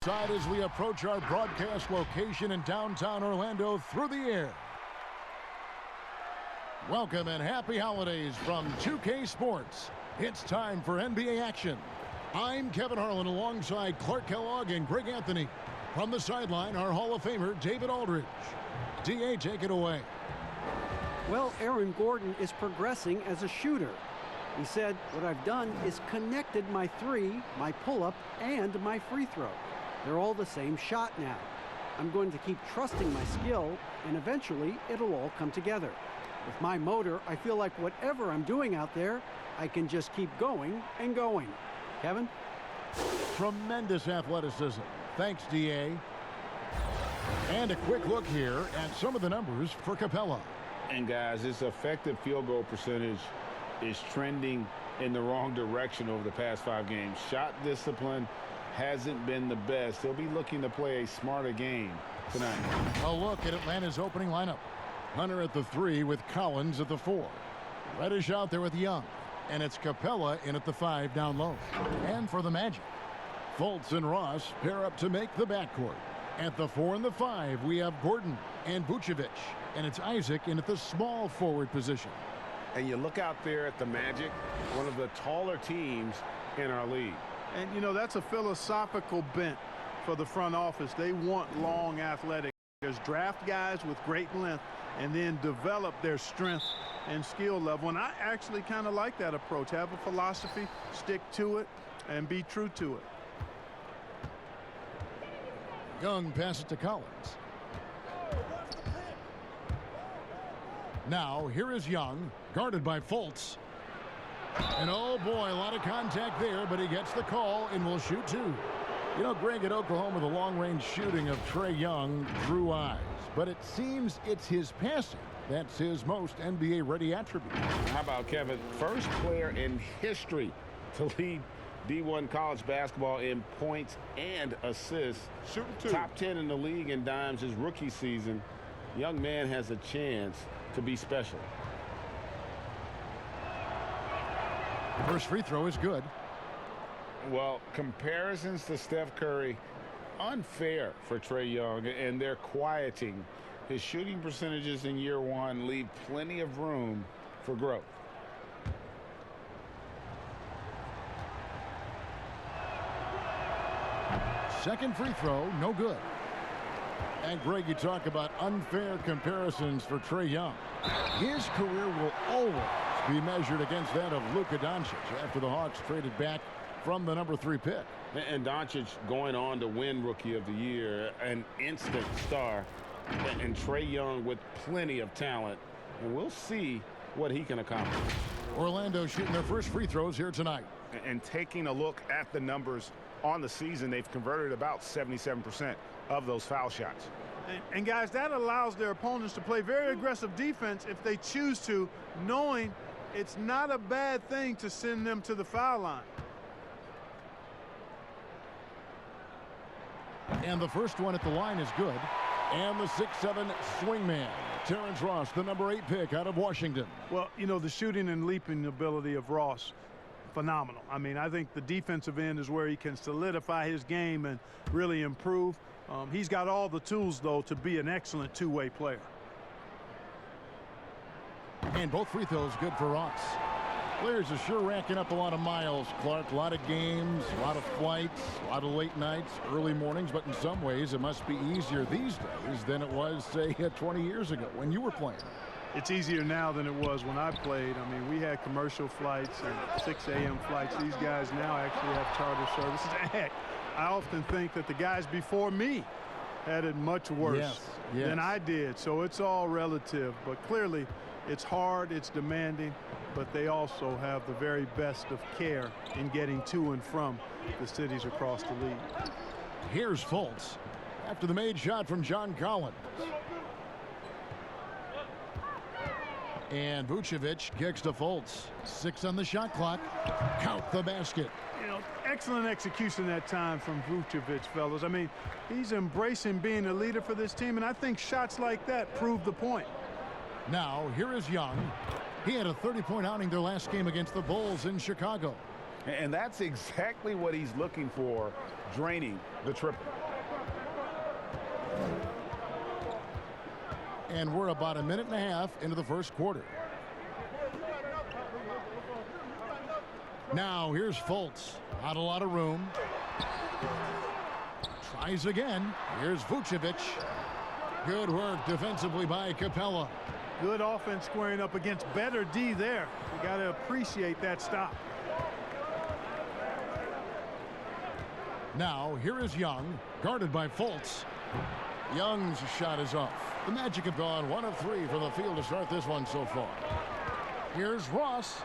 Side as we approach our broadcast location in downtown Orlando through the air. Welcome and happy holidays from 2K Sports. It's time for NBA action. I'm Kevin Harlan alongside Clark Kellogg and Greg Anthony. From the sideline, our Hall of Famer, David Aldridge. DA, take it away. Well, Aaron Gordon is progressing as a shooter. He said, what I've done is connected my three, my pull-up, and my free throw. They're all the same shot now. I'm going to keep trusting my skill, and eventually it'll all come together. With my motor, I feel like whatever I'm doing out there, I can just keep going and going. Kevin? Tremendous athleticism. Thanks, DA. And a quick look here at some of the numbers for Capella. And guys, his effective field goal percentage is trending in the wrong direction over the past 5 games. Shot discipline hasn't been the best. He'll be looking to play a smarter game tonight. A look at Atlanta's opening lineup. Hunter at the 3 with Collins at the 4. Reddish out there with Young. And it's Capella in at the 5 down low. And for the Magic, Fultz and Ross pair up to make the backcourt. At the 4 and the 5, we have Gordon and Vucevic. And it's Isaac in at the small forward position. And you look out there at the Magic, one of the taller teams in our league. And, you know, that's a philosophical bent for the front office. They want long athletic. There's draft guys with great length and then develop their strength and skill level. And I actually kind of like that approach. Have a philosophy, stick to it, and be true to it. Young passes to Collins. Now, here is Young, guarded by Fultz. And oh boy, a lot of contact there, but he gets the call and will shoot 2. You know, Greg, at Oklahoma, the long-range shooting of Trae Young drew eyes. But it seems it's his passing that's his most NBA-ready attribute. How about Kevin? First player in history to lead D1 college basketball in points and assists. Shooting 2. Top 10 in the league in dimes his rookie season. Young man has a chance to be special. First free throw is good. Well, comparisons to Steph Curry, unfair for Trae Young, and they're quieting. His shooting percentages in year 1 leave plenty of room for growth. Second free throw, no good. And Greg, you talk about unfair comparisons for Trae Young. His career will always be measured against that of Luka Doncic after the Hawks traded back from the number 3 pick. And Doncic going on to win Rookie of the Year, an instant star. And Trae Young with plenty of talent. And we'll see what he can accomplish. Orlando shooting their first free throws here tonight. And taking a look at the numbers on the season, they've converted about 77% of those foul shots. And guys, that allows their opponents to play very aggressive defense if they choose to, knowing it's not a bad thing to send them to the foul line. And the first one at the line is good. And the 6'7" swingman, Terrence Ross, the number 8 pick out of Washington. Well, you know, the shooting and leaping ability of Ross, phenomenal. I mean, I think the defensive end is where he can solidify his game and really improve. He's got all the tools, though, to be an excellent two-way player. And both free throws good for Ross. Players are sure racking up a lot of miles, Clark. A lot of games, a lot of flights, a lot of late nights, early mornings. But in some ways, it must be easier these days than it was, say, 20 years ago when you were playing. It's easier now than it was when I played. I mean, we had commercial flights and 6 a.m. flights. These guys now actually have charter services. Heck, I often think that the guys before me had it much worse than I did. So it's all relative. But clearly, it's hard, it's demanding, but they also have the very best of care in getting to and from the cities across the league. Here's Fultz after the made shot from John Collins. And Vucevic kicks to Fultz. 6 on the shot clock. Count the basket. You know, excellent execution that time from Vucevic, fellas. I mean, he's embracing being a leader for this team, and I think shots like that prove the point. Now, here is Young. He had a 30-point outing their last game against the Bulls in Chicago. And that's exactly what he's looking for, draining the triple. And we're about a minute and a half into the first quarter. Now here's Fultz. Not a lot of room. Tries again. Here's Vucevic. Good work defensively by Capella. Good offense squaring up against better D there. You got to appreciate that stop. Now here is Young, guarded by Fultz. Young's shot is off. The Magic have gone 1 of 3 from the field to start this one so far. Here's Ross.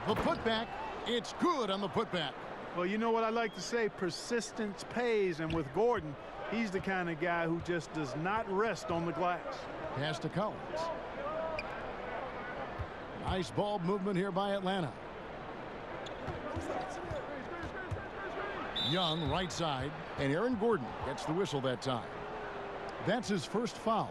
The putback. It's good on the putback. Well, you know what I like to say, persistence pays, and with Gordon, he's the kind of guy who just does not rest on the glass. Pass to Collins. Nice ball movement here by Atlanta. Young right side, and Aaron Gordon gets the whistle that time. That's his first foul.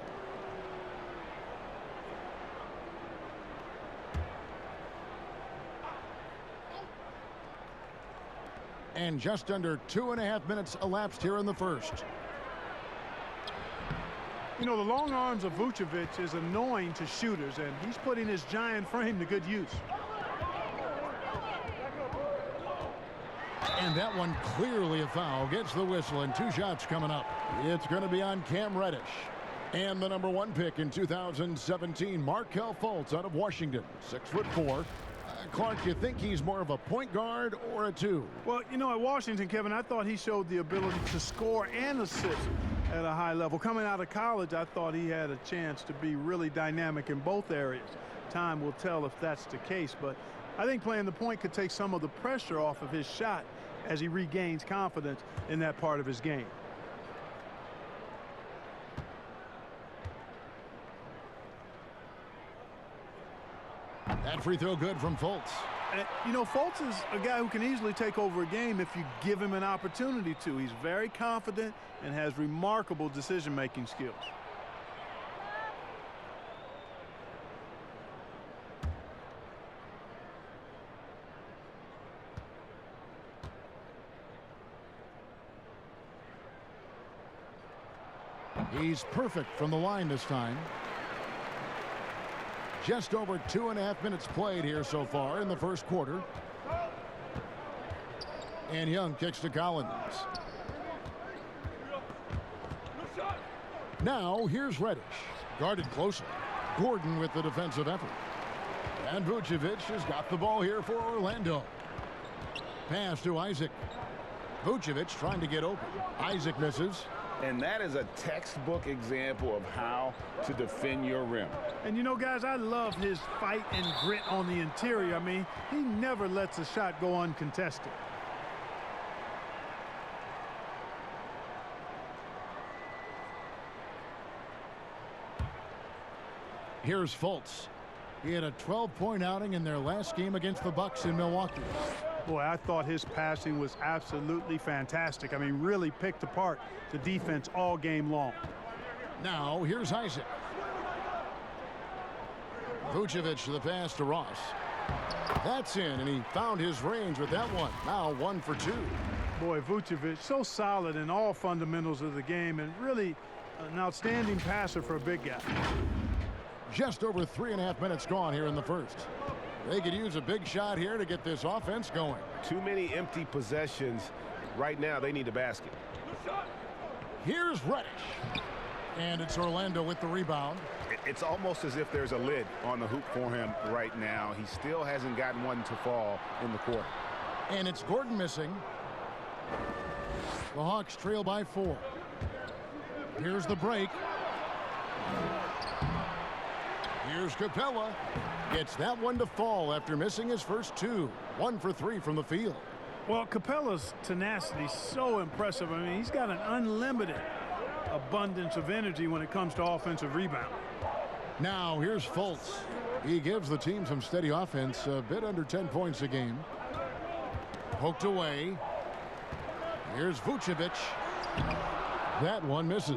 And just under 2.5 minutes elapsed here in the first. You know, the long arms of Vucevic is annoying to shooters, and he's putting his giant frame to good use. And that one clearly a foul. Gets the whistle, and 2 shots coming up. It's going to be on Cam Reddish. And the #1 pick in 2017, Markelle Fultz out of Washington. 6'4". Clark, you think he's more of a point guard or a 2? Well, you know, at Washington, Kevin, I thought he showed the ability to score and assist at a high level. Coming out of college, I thought he had a chance to be really dynamic in both areas. Time will tell if that's the case, but I think playing the point could take some of the pressure off of his shot as he regains confidence in that part of his game. That free throw good from Fultz. You know, Fultz is a guy who can easily take over a game if you give him an opportunity to. He's very confident and has remarkable decision-making skills. He's perfect from the line this time. Just over 2.5 minutes played here so far in the first quarter. And Young kicks to Collins. Now here's Reddish. Guarded closely. Gordon with the defensive effort. And Vucevic has got the ball here for Orlando. Pass to Isaac. Vucevic trying to get open. Isaac misses. And that is a textbook example of how to defend your rim. And you know, guys, I love his fight and grit on the interior. I mean, he never lets a shot go uncontested. Here's Fultz. He had a 12-point outing in their last game against the Bucks in Milwaukee. Boy, I thought his passing was absolutely fantastic. I mean, really picked apart the defense all game long. Now, here's Isaac. Vucevic to the pass to Ross. That's in, and he found his range with that one. Now 1 for 2. Boy, Vucevic, so solid in all fundamentals of the game, and really an outstanding passer for a big guy. Just over 3.5 minutes gone here in the first. They could use a big shot here to get this offense going. Too many empty possessions. Right now, they need a basket. Here's Reddish. And it's Orlando with the rebound. It's almost as if there's a lid on the hoop for him right now. He still hasn't gotten one to fall in the quarter. And it's Gordon missing. The Hawks trail by 4. Here's the break. Here's Capella. Gets that one to fall after missing his first 2. 1 for 3 from the field. Well, Capella's tenacity is so impressive. I mean, he's got an unlimited abundance of energy when it comes to offensive rebound. Now here's Fultz. He gives the team some steady offense, a bit under 10 points a game. Poked away. Here's Vucevic. That one misses.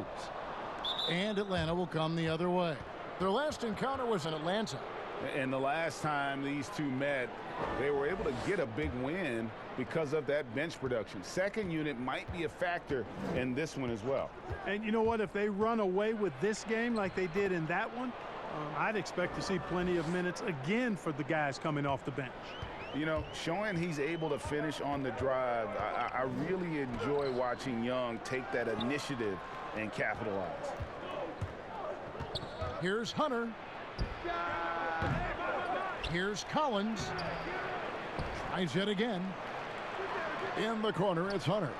And Atlanta will come the other way. Their last encounter was in Atlanta. And the last time these two met, they were able to get a big win because of that bench production. Second unit might be a factor in this one as well. And you know what? If they run away with this game like they did in that one, I'd expect to see plenty of minutes again for the guys coming off the bench. You know, showing he's able to finish on the drive, I really enjoy watching Young take that initiative and capitalize. Here's Hunter. Here's Collins. Tries it again. In the corner, it's Hunter.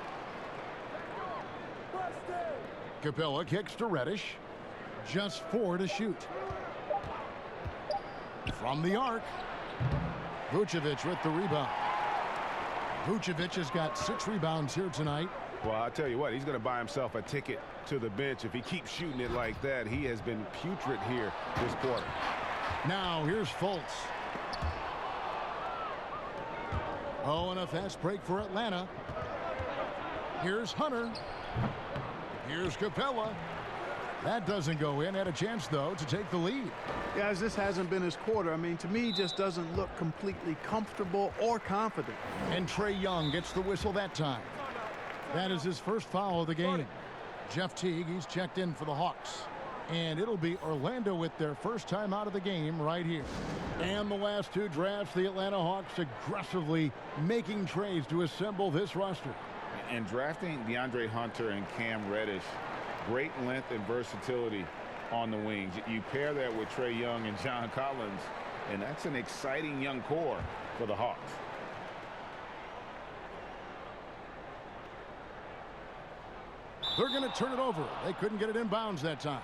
Capella kicks to Reddish. Just 4 to shoot. From the arc. Vucevic with the rebound. Vucevic has got 6 rebounds here tonight. Well, I'll tell you what, he's going to buy himself a ticket to the bench. If he keeps shooting it like that, he has been putrid here this quarter. Now, here's Fultz. Oh, and a fast break for Atlanta. Here's Hunter. Here's Capella. That doesn't go in. Had a chance, though, to take the lead. Guys, this hasn't been his quarter. I mean, to me, he just doesn't look completely comfortable or confident. And Trae Young gets the whistle that time. That is his first foul of the game. Jeff Teague, he's checked in for the Hawks. And it'll be Orlando with their first time out of the game right here. And the last 2 drafts, the Atlanta Hawks aggressively making trades to assemble this roster. And drafting DeAndre Hunter and Cam Reddish, great length and versatility on the wings. You pair that with Trae Young and John Collins, and that's an exciting young core for the Hawks. They're going to turn it over. They couldn't get it inbounds that time.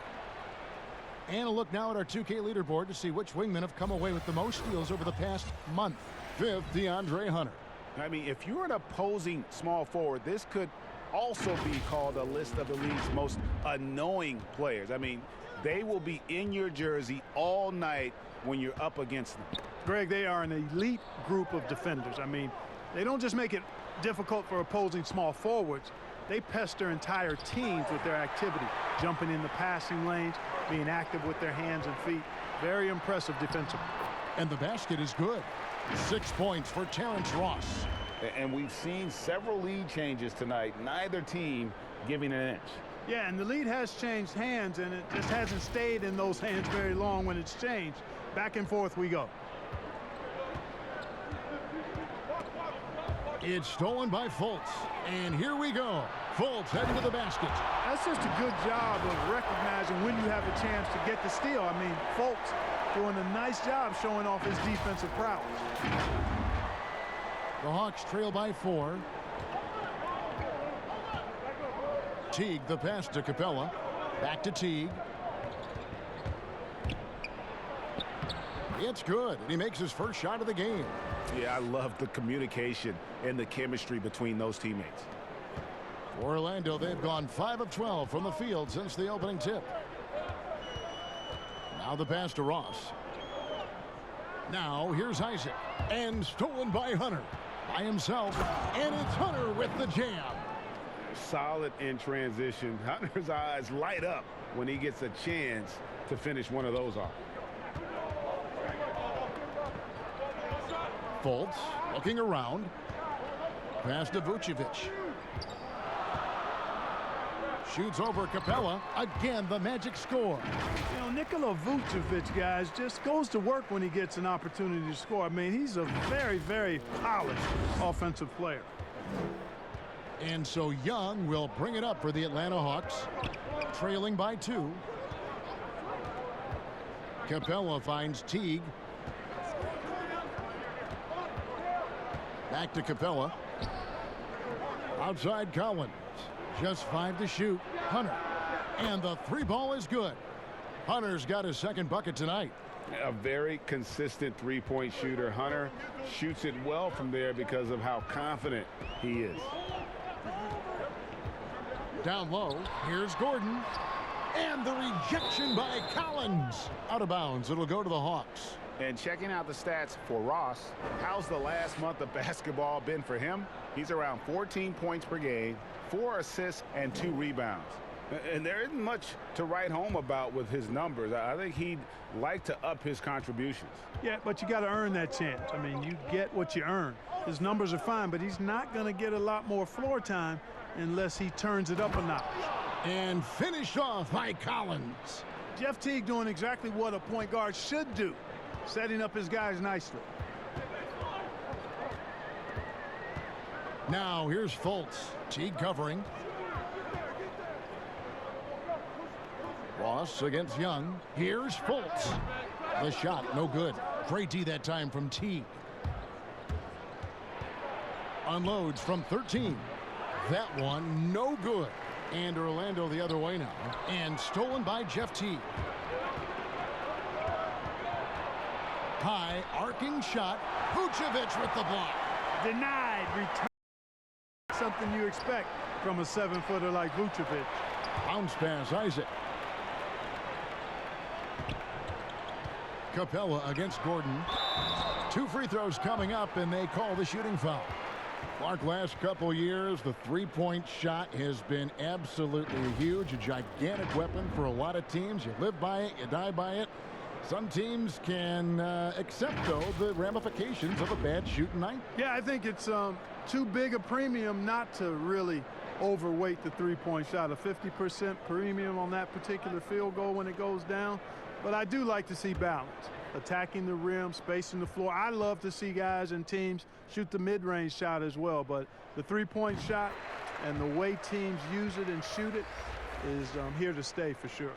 And a look now at our 2K leaderboard to see which wingmen have come away with the most steals over the past month. 5th, DeAndre Hunter. I mean, if you're an opposing small forward, this could also be called a list of the league's most annoying players. I mean, they will be in your jersey all night when you're up against them. Greg, they are an elite group of defenders. I mean, they don't just make it difficult for opposing small forwards. They pester entire teams with their activity, jumping in the passing lanes, being active with their hands and feet. Very impressive defensively. And the basket is good. 6 points for Terrence Ross. And we've seen several lead changes tonight, neither team giving an inch. Yeah, and the lead has changed hands, and it just hasn't stayed in those hands very long when it's changed. Back and forth we go. It's stolen by Fultz. And here we go. Fultz heading to the basket. That's just a good job of recognizing when you have a chance to get the steal. I mean, Fultz doing a nice job showing off his defensive prowess. The Hawks trail by 4. Teague, the pass to Capella. Back to Teague. It's good, and he makes his first shot of the game. Yeah, I love the communication and the chemistry between those teammates. For Orlando, they've gone 5 of 12 from the field since the opening tip. Now the pass to Ross. Now here's Isaac. And stolen by Hunter. By himself. And it's Hunter with the jam. Solid in transition. Hunter's eyes light up when he gets a chance to finish one of those off. Fultz looking around. Pass to Vucevic. Shoots over Capella. Again, the Magic score. You know, Nikola Vucevic, guys, just goes to work when he gets an opportunity to score. I mean, he's a very, very polished offensive player. And so Young will bring it up for the Atlanta Hawks, trailing by 2. Capella finds Teague. Back to Capella. Outside Collins. Just 5 to shoot. Hunter. And the 3-ball is good. Hunter's got his second bucket tonight. A very consistent three-point shooter. Hunter shoots it well from there because of how confident he is. Down low. Here's Gordon. And the rejection by Collins. Out of bounds. It'll go to the Hawks. And checking out the stats for Ross, how's the last month of basketball been for him? He's around 14 points per game, 4 assists, and 2 rebounds. And there isn't much to write home about with his numbers. I think he'd like to up his contributions. Yeah, but you got to earn that chance. I mean, you get what you earn. His numbers are fine, but he's not going to get a lot more floor time unless he turns it up a notch. And finished off by Collins. Jeff Teague doing exactly what a point guard should do, setting up his guys nicely. Now here's Fultz. Teague covering. Ross against Young. Here's Fultz. The shot, no good. Great D that time from Teague. Unloads from 13. That one, no good. And Orlando the other way now. And stolen by Jeff Teague. High, arcing shot. Vucevic with the block. Denied. Return. Something you expect from a 7-footer like Vucevic. Bounce pass, Isaac. Capella against Gordon. 2 free throws coming up, and they call the shooting foul. Clark, last couple years, the three-point shot has been absolutely huge, a gigantic weapon for a lot of teams. You live by it, you die by it. Some teams can accept, though, the ramifications of a bad shooting night. Yeah, I think it's too big a premium not to really overweight the three-point shot. A 50% premium on that particular field goal when it goes down. But I do like to see balance. Attacking the rim, spacing the floor. I love to see guys and teams shoot the mid-range shot as well. But the three-point shot and the way teams use it and shoot it is here to stay for sure.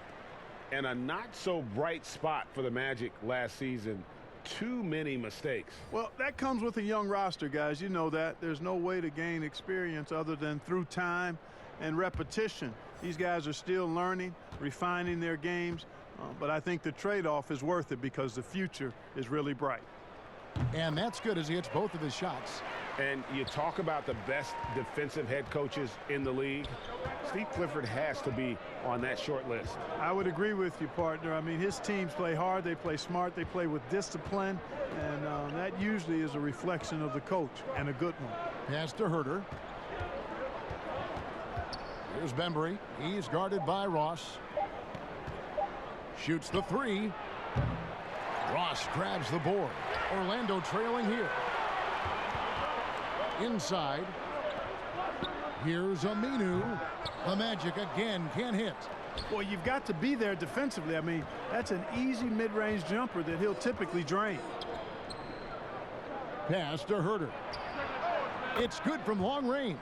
And a not-so-bright spot for the Magic last season. Too many mistakes. Well, that comes with a young roster, guys. You know that. There's no way to gain experience other than through time and repetition. These guys are still learning, refining their games. But I think the trade-off is worth it because the future is really bright. And that's good as he hits both of his shots. And you talk about the best defensive head coaches in the league. Steve Clifford has to be on that short list. I would agree with you, partner. I mean, his teams play hard, they play smart, they play with discipline, and that usually is a reflection of the coach, and a good one. Pass to Herter. Here's Bembry. He's guarded by Ross. Shoots the three. Ross grabs the board. Orlando trailing here. Inside. Here's Aminu. The Magic again can't hit. Well, you've got to be there defensively. I mean, that's an easy mid-range jumper that he'll typically drain. Pass to Herter. It's good from long range.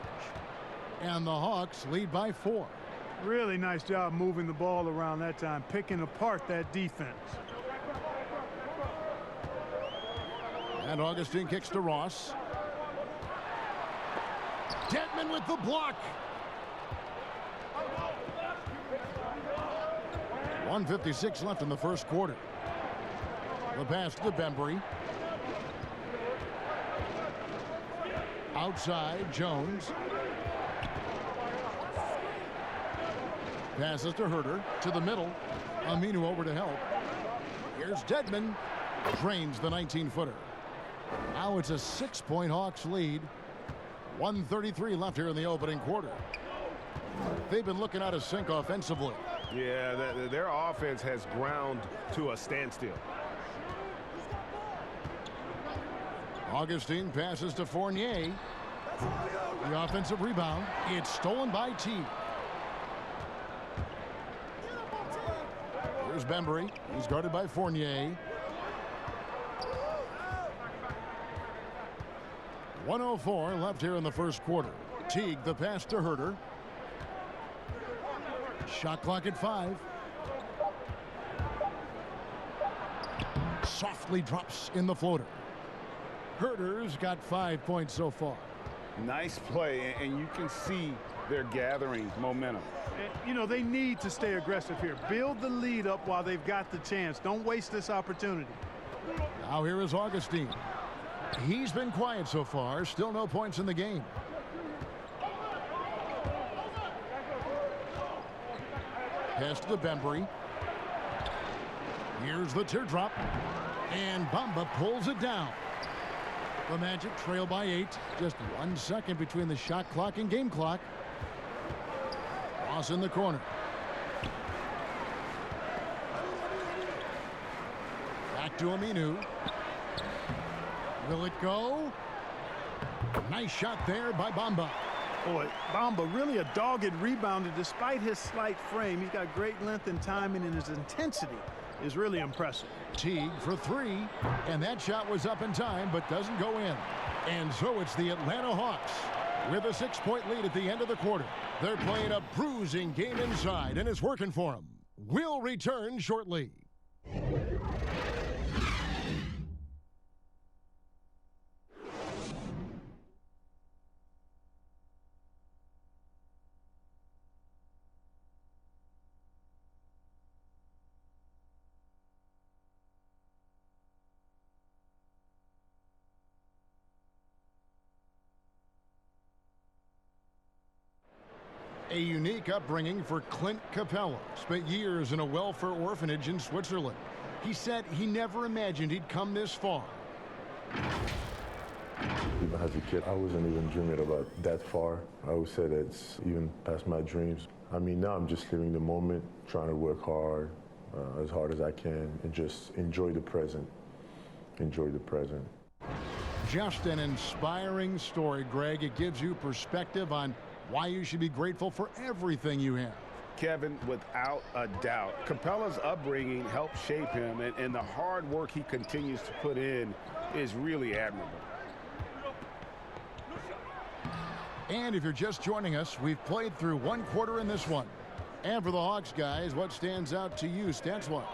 And the Hawks lead by 4. Really nice job moving the ball around that time, picking apart that defense. And Augustine kicks to Ross. Dedmon with the block. 1:56 left in the first quarter. The pass to Bembry. Outside, Jones. Passes to Herter, to the middle. Aminu over to help. Here's Dedmon. Drains the 19-footer. Now it's a 6-point Hawks lead. 1:33 left here in the opening quarter. They've been looking out of sync offensively. Yeah, their offense has ground to a standstill. Augustine passes to Fournier. The offensive rebound. It's stolen by Teague. Here's Bembry. He's guarded by Fournier. 1:04 left here in the first quarter. Teague, the pass to Herter. Shot clock at 5. Softly drops in the floater. Herter's got 5 points so far. Nice play, and you can see they're gathering momentum. You know, they need to stay aggressive here. Build the lead up while they've got the chance. Don't waste this opportunity. Now here is Augustine. He's been quiet so far. Still no points in the game. Pass to the Bembry. Here's the teardrop. And Bamba pulls it down. The Magic trail by 8. Just 1 second between the shot clock and game clock. Toss in the corner. Back to Aminu. Will it go? Nice shot there by Bamba. Boy, Bamba really a dogged rebounder despite his slight frame. He's got great length and timing, and his intensity is really impressive. Teague for three, and that shot was up in time but doesn't go in. And so it's the Atlanta Hawks with a 6-point lead at the end of the quarter. They're playing a bruising game inside, and it's working for them. We'll return shortly. A unique upbringing for Clint Capella. Spent years in a welfare orphanage in Switzerland. He said he never imagined he'd come this far. Even as a kid, I wasn't even dreaming about that far. I always said it's even past my dreams. I mean, now I'm just living the moment, trying to work hard as I can, and just enjoy the present. Enjoy the present. Just an inspiring story, Greg. It gives you perspective on why you should be grateful for everything you have. Kevin, without a doubt, Capella's upbringing helped shape him, and the hard work he continues to put in is really admirable. And if you're just joining us, we've played through one quarter in this one. And for the Hawks guys, what stands out to you stats-wise?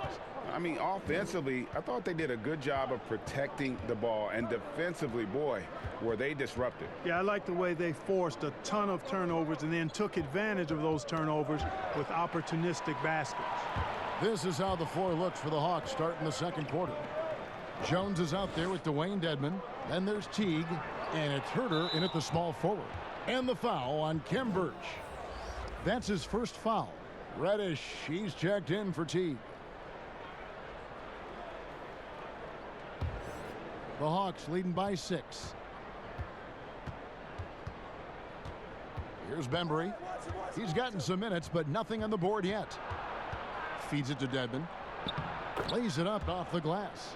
I mean, offensively, I thought they did a good job of protecting the ball, and defensively, boy, were they disruptive. Yeah, I like the way they forced a ton of turnovers and then took advantage of those turnovers with opportunistic baskets. This is how the floor looks for the Hawks starting the second quarter. Jones is out there with Dwayne Dedmon. Then there's Teague, and it's Herter in at the small forward. And the foul on Kem Birch. That's his first foul. Reddish, he's checked in for Teague. The Hawks leading by 6. Here's Bembry. He's gotten some minutes, but nothing on the board yet. Feeds it to Dedmon. Lays it up off the glass.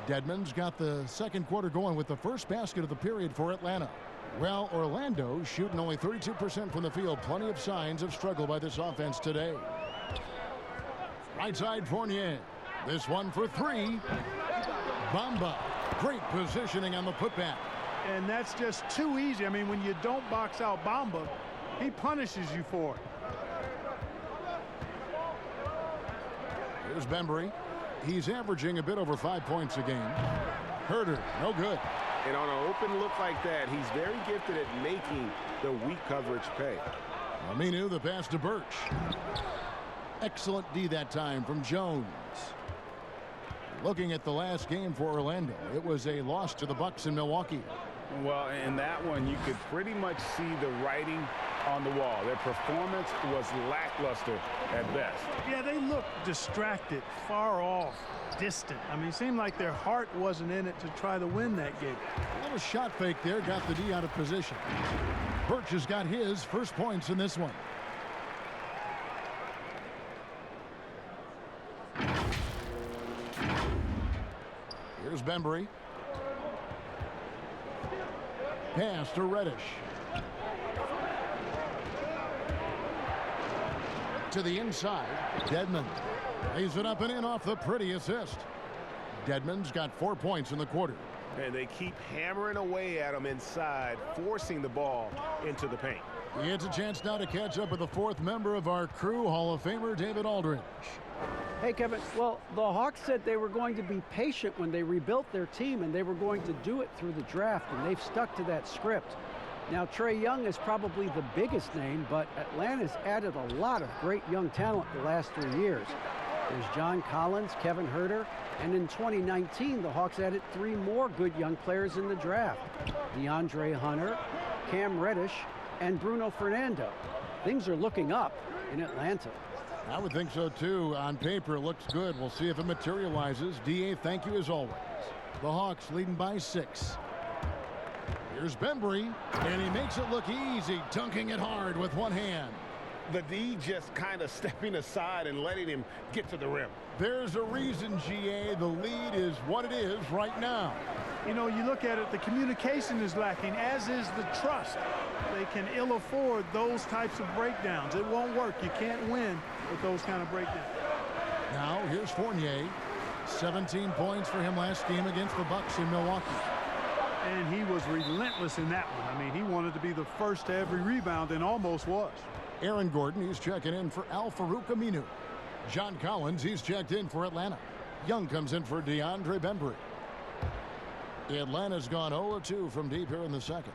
Dedmon's got the second quarter going with the first basket of the period for Atlanta. Well, Orlando shooting only 32% from the field. Plenty of signs of struggle by this offense today. Right side Fournier. This one for 3. Bamba. Great positioning on the putback. And that's just too easy. I mean, when you don't box out Bamba, he punishes you for it. Here's Bembry. He's averaging a bit over 5 points a game. Herter, no good. And on an open look like that, he's very gifted at making the weak coverage pay. Aminu, the pass to Birch. Excellent D that time from Jones. Looking at the last game for Orlando, it was a loss to the Bucks in Milwaukee. Well, in that one, you could pretty much see the writing on the wall. Their performance was lackluster at best. Yeah, they looked distracted, far off, distant. I mean, it seemed like their heart wasn't in it to try to win that game. A little shot fake there, got the D out of position. Birch has got his first points in this one. Here's Bembry. Pass to Reddish. To the inside, Dedmon. Lays it up and in off the pretty assist. Dedmon's got 4 points in the quarter. And they keep hammering away at him inside, forcing the ball into the paint. It's a chance now to catch up with the fourth member of our crew, Hall of Famer David Aldridge. Hey, Kevin. Well, the Hawks said they were going to be patient when they rebuilt their team, and they were going to do it through the draft, and they've stuck to that script. Now, Trae Young is probably the biggest name, but Atlanta's added a lot of great young talent the last 3 years. There's John Collins, Kevin Herter, and in 2019, the Hawks added 3 more good young players in the draft. DeAndre Hunter, Cam Reddish, and Bruno Fernando. Things are looking up in Atlanta. I would think so, too. On paper, it looks good. We'll see if it materializes. D.A., thank you as always. The Hawks leading by 6. Here's Bembry, and he makes it look easy, dunking it hard with one hand. the D just kind of stepping aside and letting him get to the rim. There's a reason, GA, the lead is what it is right now. You know, you look at it, the communication is lacking, as is the trust. They can ill afford those types of breakdowns. It won't work. You can't win with those kind of breakdowns. Now, here's Fournier. 17 points for him last game against the Bucks in Milwaukee. And he was relentless in that one. I mean, he wanted to be the first to every rebound and almost was. Aaron Gordon, he's checking in for Al-Farouq Aminu. John Collins, he's checked in for Atlanta. Young comes in for DeAndre Bembry. Atlanta's gone 0-2 from deep here in the second.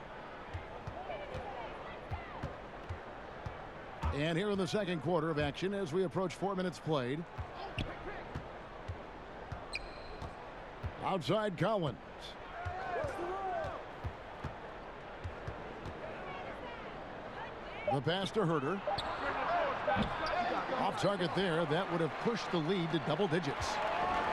And here in the second quarter of action as we approach 4 minutes played. Outside Collins. The pass to Herter. Off target there. That would have pushed the lead to double digits.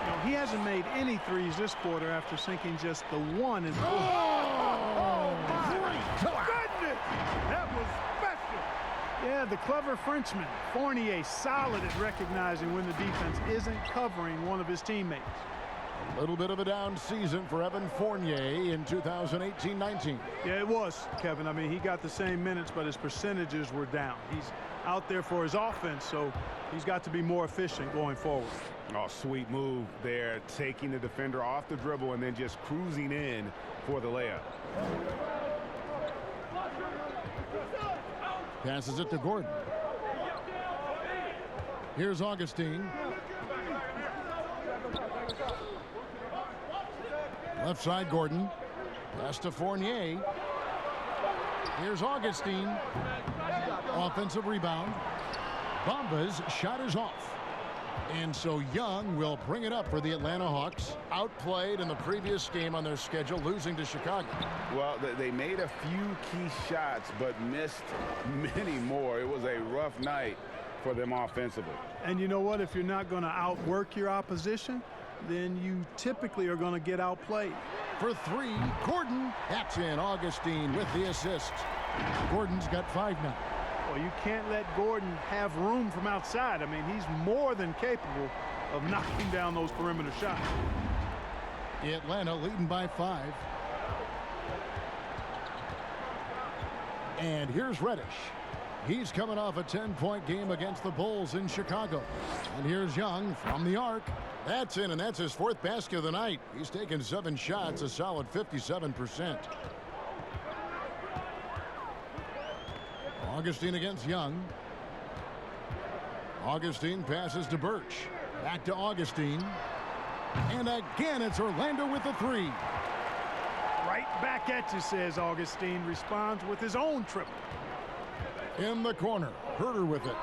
You know, he hasn't made any threes this quarter after sinking just the one. And Oh, goodness! That was special. Yeah, the clever Frenchman. Fournier solid at recognizing when the defense isn't covering one of his teammates. a little bit of a down season for Evan Fournier in 2018-19. Yeah, it was, Kevin. I mean, he got the same minutes, but his percentages were down. He's out there for his offense, so he's got to be more efficient going forward. Oh, sweet move there, taking the defender off the dribble and then just cruising in for the layup. Passes it to Gordon. Here's Augustine. Left side, Gordon. Pass to Fournier. Here's Augustine. Offensive rebound. Bamba's shot is off. And so Young will bring it up for the Atlanta Hawks. Outplayed in the previous game on their schedule, losing to Chicago. Well, they made a few key shots, but missed many more. It was a rough night for them offensively. And you know what? If you're not going to outwork your opposition, then you typically are going to get outplayed. For three, Gordon. That's in. Augustine with the assist. Gordon's got 5 now. Well, you can't let Gordon have room from outside. I mean, he's more than capable of knocking down those perimeter shots. Atlanta leading by 5. And here's Reddish. He's coming off a 10-point game against the Bulls in Chicago. And here's Young from the arc. That's in, and that's his 4th basket of the night. He's taken 7 shots, a solid 57%. Augustine against Young. Augustine passes to Birch. Back to Augustine. And again, it's Orlando with the 3. Right back at you, says Augustine. Responds with his own triple. In the corner, Herter with it.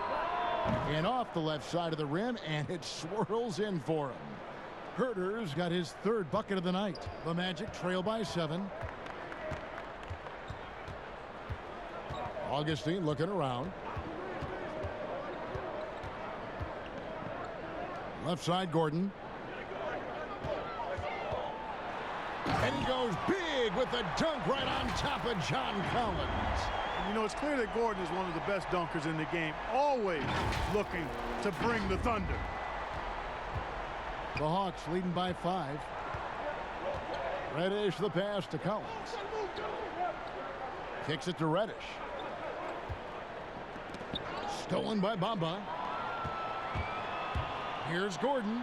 And off the left side of the rim, and it swirls in for him. Herter's got his 3rd bucket of the night. The Magic trail by 7. Augustine looking around. Left side, Gordon. And he goes big with the dunk right on top of John Collins. You know, it's clear that Gordon is one of the best dunkers in the game, always looking to bring the thunder. The Hawks leading by 5. Reddish the pass to Collins. Kicks it to Reddish. Stolen by Bamba. Here's Gordon.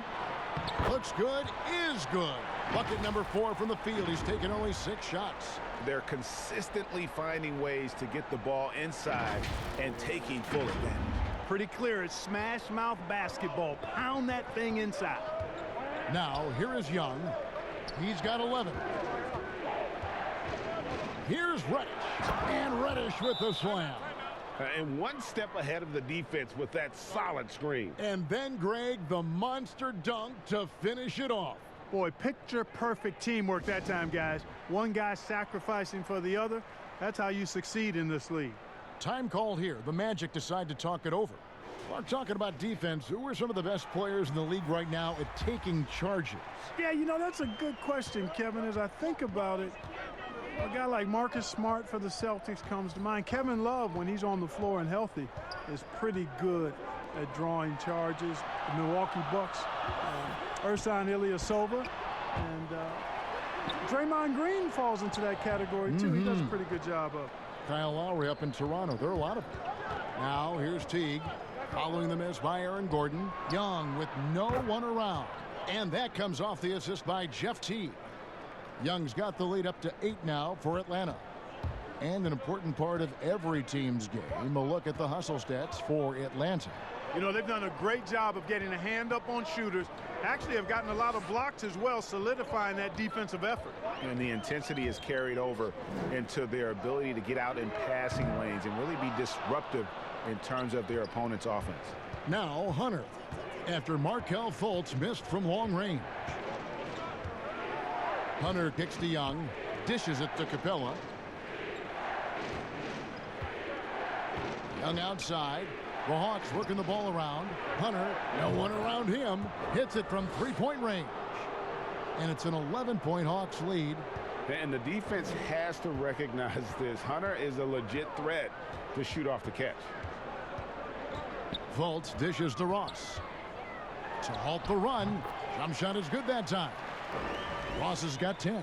Looks good, is good. Bucket number 4 from the field. He's taken only 6 shots. They're consistently finding ways to get the ball inside and taking full advantage. Pretty clear, it's smash mouth basketball. Pound that thing inside. Now, here is Young. He's got 11. Here's Reddish. And Reddish with the slam. And one step ahead of the defense with that solid screen. And then, Greg, the monster dunk to finish it off. Boy, picture-perfect teamwork that time, guys. One guy sacrificing for the other. That's how you succeed in this league. Time called here. The Magic decide to talk it over. We're talking about defense. Who are some of the best players in the league right now at taking charges? Yeah, you know, that's a good question, Kevin. As I think about it, A guy like Marcus Smart for the Celtics comes to mind. Kevin Love, when he's on the floor and healthy, is pretty good at drawing charges. The Milwaukee Bucks, Ersan Ilyasova, and Draymond Green falls into that category too. He does a pretty good job of it. Kyle Lowry up in Toronto. There are a lot of them. Now here's Teague. Following the miss by Aaron Gordon. Young with no one around. And that comes off the assist by Jeff Teague. Young's got the lead up to 8 now for Atlanta. And an important part of every team's game, a look at the hustle stats for Atlanta. You know, they've done a great job of getting a hand up on shooters. Actually have gotten a lot of blocks as well, solidifying that defensive effort. And the intensity is carried over into their ability to get out in passing lanes and really be disruptive in terms of their opponent's offense. Now Hunter, after Markelle Fultz missed from long range. Hunter kicks to Young, dishes it to Capella. Young outside. The Hawks working the ball around. Hunter, no one around him, hits it from three-point range. And it's an 11-point Hawks lead. And the defense has to recognize this. Hunter is a legit threat to shoot off the catch. Fultz dishes to Ross. To halt the run. Jump shot is good that time. Ross has got 10.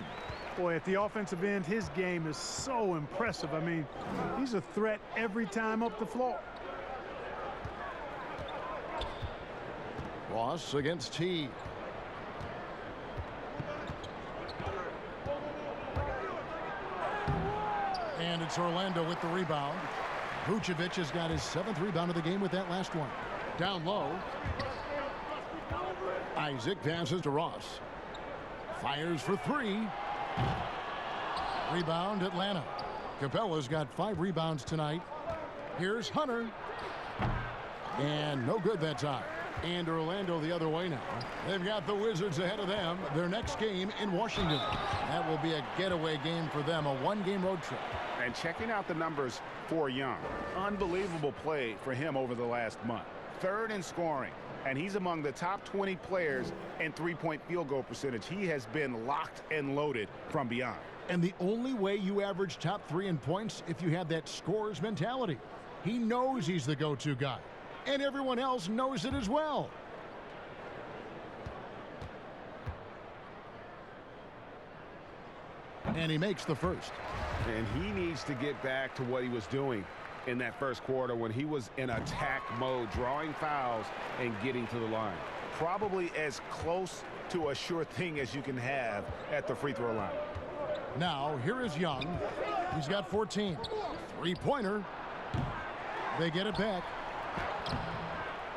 Boy, at the offensive end, his game is so impressive. I mean, he's a threat every time up the floor. Ross against Teague. And it's Orlando with the rebound. Vucevic has got his 7th rebound of the game with that last one. Down low. Isaac passes to Ross. Fires for 3. Rebound Atlanta. Capella's got 5 rebounds tonight. Here's Hunter. And no good that time. And Orlando the other way now. They've got the Wizards ahead of them. Their next game in Washington. That will be a getaway game for them, a 1-game road trip. And checking out the numbers for Young. Unbelievable play for him over the last month. 3rd in scoring. And he's among the top 20 players in three-point field goal percentage. He has been locked and loaded from beyond. And the only way you average top 3 in points if you have that scorer's mentality. He knows he's the go-to guy. And everyone else knows it as well. And he makes the first. And he needs to get back to what he was doing in that first quarter when he was in attack mode, drawing fouls and getting to the line. Probably as close to a sure thing as you can have at the free throw line. Now, here is Young. He's got 14. Three-pointer. They get it back.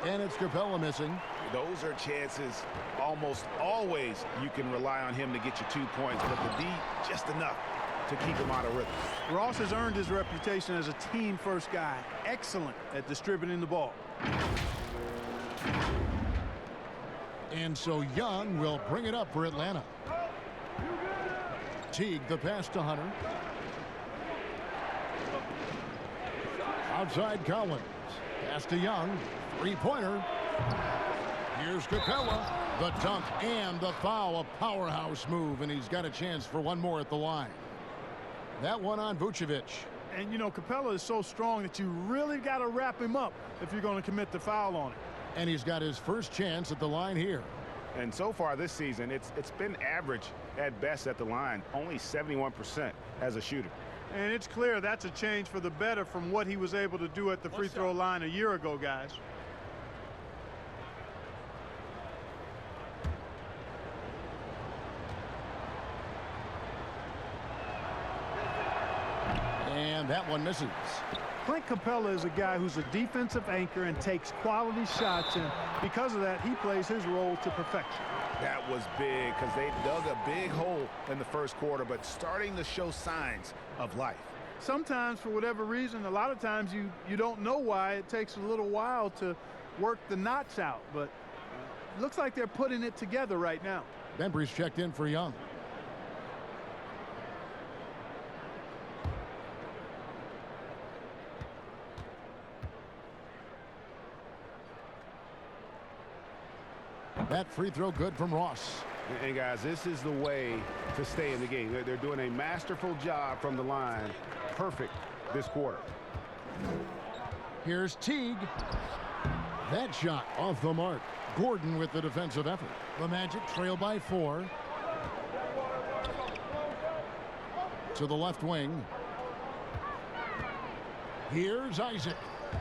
And it's Capella missing. Those are chances almost always you can rely on him to get you 2 points, but the D just enough to keep him out of rhythm. Ross has earned his reputation as a team-first guy. Excellent at distributing the ball. And so Young will bring it up for Atlanta. Teague, the pass to Hunter. Outside Collins. Pass to Young. Three-pointer. Here's Capella. The dunk and the foul. A powerhouse move, and he's got a chance for one more at the line. That one on Vucevic. And, you know, Capella is so strong that you really got to wrap him up if you're going to commit the foul on him. And he's got his first chance at the line here. And so far this season, it's been average at best at the line, only 71% as a shooter. And it's clear that's a change for the better from what he was able to do at the free throw line a year ago, guys. And that one misses. Clint Capella is a guy who's a defensive anchor and takes quality shots, and because of that, he plays his role to perfection. That was big because they dug a big hole in the first quarter, but starting to show signs of life. Sometimes, for whatever reason, a lot of times you don't know why. It takes a little while to work the knots out, but it looks like they're putting it together right now. Bembry's checked in for Young. That free throw good from Ross. And guys, this is the way to stay in the game. They're doing a masterful job from the line. Perfect this quarter. Here's Teague. That shot off the mark. Gordon with the defensive effort. The Magic trail by 4. To the left wing. Here's Isaac.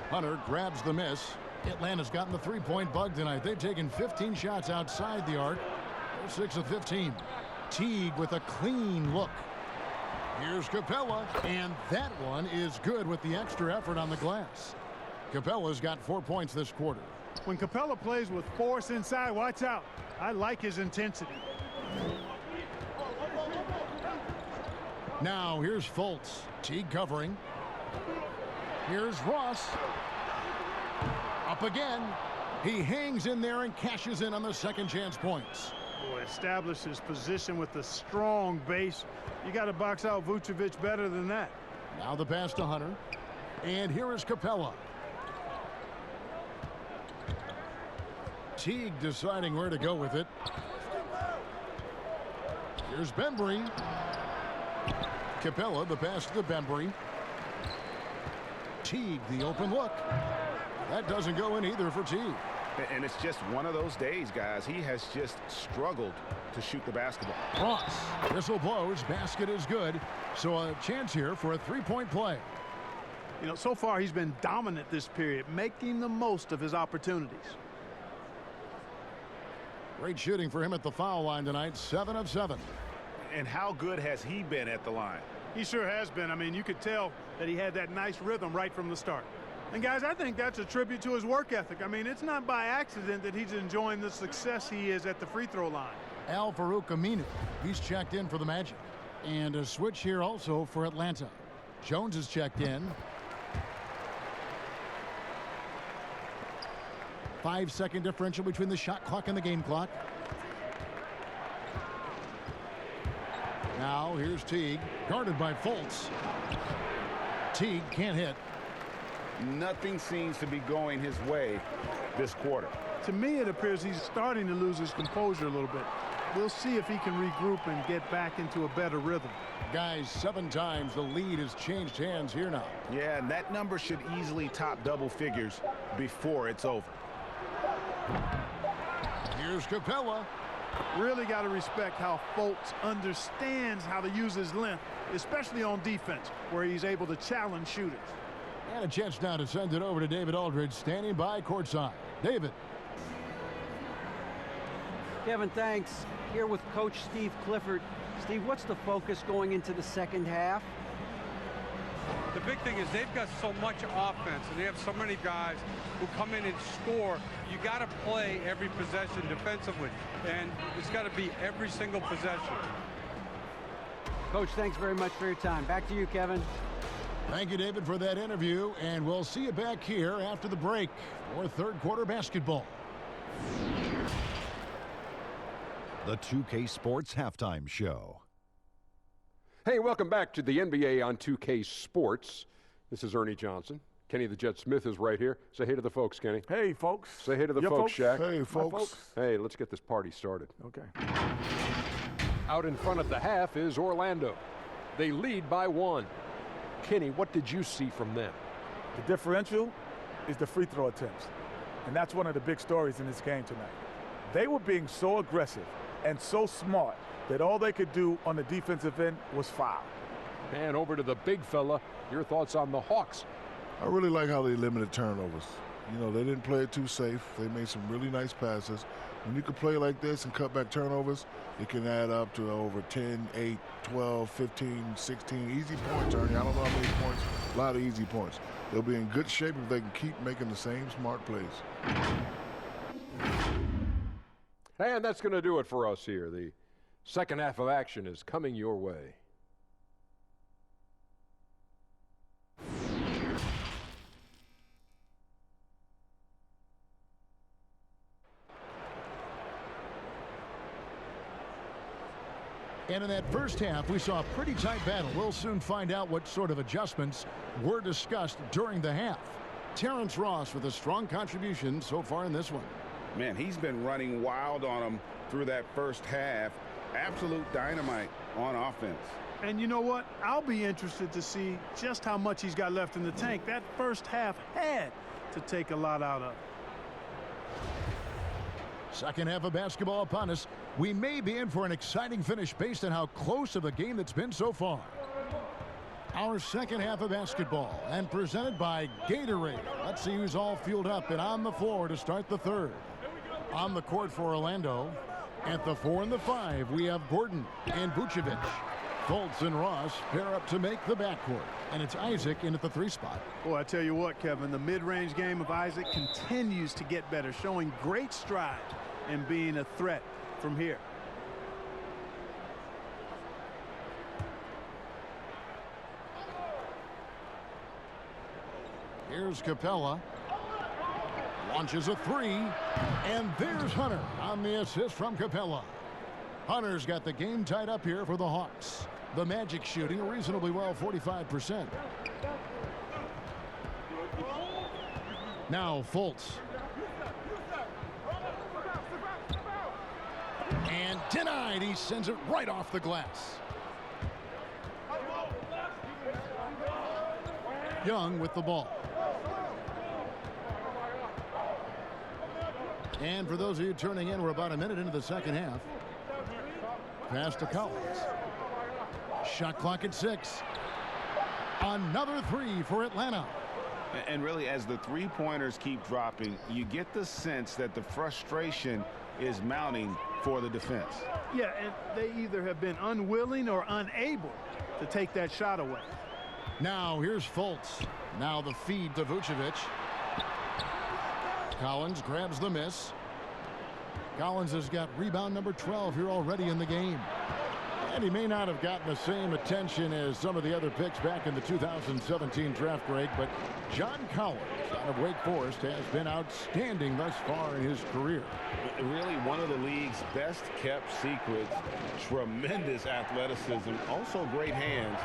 Hunter grabs the miss. Atlanta's gotten the three-point bug tonight. They've taken 15 shots outside the arc. They're 6 of 15. Teague with a clean look. Here's Capella, and that one is good with the extra effort on the glass. Capella's got 4 points this quarter. When Capella plays with force inside, watch out. I like his intensity. Now here's Fultz. Teague covering. Here's Ross. Up again. He hangs in there and cashes in on the second chance points. Boy, establishes position with the strong base. You got to box out Vucevic better than that. Now the pass to Hunter. And here is Capella. Teague deciding where to go with it. Here's Bembry. Capella, the pass to Bembry. Teague, the open look. That doesn't go in either for Teague. And it's just one of those days, guys. He has just struggled to shoot the basketball. Ross. Whistle blows. Basket is good. So a chance here for a three-point play. You know, so far he's been dominant this period, making the most of his opportunities. Great shooting for him at the foul line tonight. 7 of 7. And how good has he been at the line? He sure has been. I mean, you could tell that he had that nice rhythm right from the start. And, guys, I think that's a tribute to his work ethic. I mean, it's not by accident that he's enjoying the success he is at the free throw line. Al-Farouq Aminu. He's checked in for the Magic. And a switch here also for Atlanta. Jones is checked in. 5-second differential between the shot clock and the game clock. Now here's Teague, guarded by Fultz. Teague can't hit. Nothing seems to be going his way this quarter. To me, it appears he's starting to lose his composure a little bit. We'll see if he can regroup and get back into a better rhythm. Guys, 7 times the lead has changed hands here now. Yeah, and that number should easily top double figures before it's over. Here's Capella. Really got to respect how Fultz understands how to use his length, especially on defense, where he's able to challenge shooters. And a chance now to send it over to David Aldridge, standing by courtside. David. Kevin, thanks. Here with Coach Steve Clifford. Steve, what's the focus going into the second half? The big thing is they've got so much offense, and they have so many guys who come in and score. You got to play every possession defensively, and it's got to be every single possession. Coach, thanks very much for your time. Back to you, Kevin. Thank you, David, for that interview, and we'll see you back here after the break for third quarter basketball. The 2K Sports Halftime Show. Hey, welcome back to the NBA on 2K Sports. This is Ernie Johnson. Kenny the Jet Smith is right here. Say hey to the folks, Kenny. Hey, folks. Say hey to the folks, Shaq. Hey, folks. Hey, let's get this party started. Okay. Out in front at the half is Orlando. They lead by 1. Kenny, what did you see from them? The differential is the free throw attempts. And that's one of the big stories in this game tonight. They were being so aggressive and so smart that all they could do on the defensive end was foul. And over to the big fella, your thoughts on the Hawks. I really like how they limited turnovers. You know, they didn't play it too safe. They made some really nice passes. When you can play like this and cut back turnovers, it can add up to over 10, 8, 12, 15, 16 easy points, Ernie. I don't know how many points, a lot of easy points. They'll be in good shape if they can keep making the same smart plays. And that's going to do it for us here. The second half of action is coming your way. And in that first half, we saw a pretty tight battle. We'll soon find out what sort of adjustments were discussed during the half. Terrence Ross with a strong contribution so far in this one. Man, he's been running wild on him through that first half. Absolute dynamite on offense. And you know what? I'll be interested to see just how much he's got left in the tank. That first half had to take a lot out of it. Second half of basketball upon us. We may be in for an exciting finish based on how close of a game that's been so far. Our second half of basketball, and presented by Gatorade. Let's see who's all fueled up and on the floor to start the third. On the court for Orlando. At the 4 and the 5, we have Gordon and Vucevic. Fultz and Ross pair up to make the backcourt. And it's Isaac in at the 3 spot. Boy, I tell you what, Kevin, the mid-range game of Isaac continues to get better, showing great stride and being a threat from here. Here's Capella. Launches a 3. And there's Hunter on the assist from Capella. Hunter's got the game tied up here for the Hawks. The Magic shooting reasonably well, 45%. Now Fultz. And denied. He sends it right off the glass. Young with the ball. And for those of you turning in, we're about a minute into the second half. Pass to Collins. Shot clock at 6. Another 3 for Atlanta. And really, as the three-pointers keep dropping, you get the sense that the frustration is mounting for the defense. Yeah, and they either have been unwilling or unable to take that shot away. Now here's Fultz. Now the feed to Vucevic. Collins grabs the miss. Collins has got rebound number 12 here already in the game. And he may not have gotten the same attention as some of the other picks back in the 2017 draft, Greg, but John Collins out of Wake Forest has been outstanding thus far in his career. Really one of the league's best kept secrets. Tremendous athleticism, also great hands,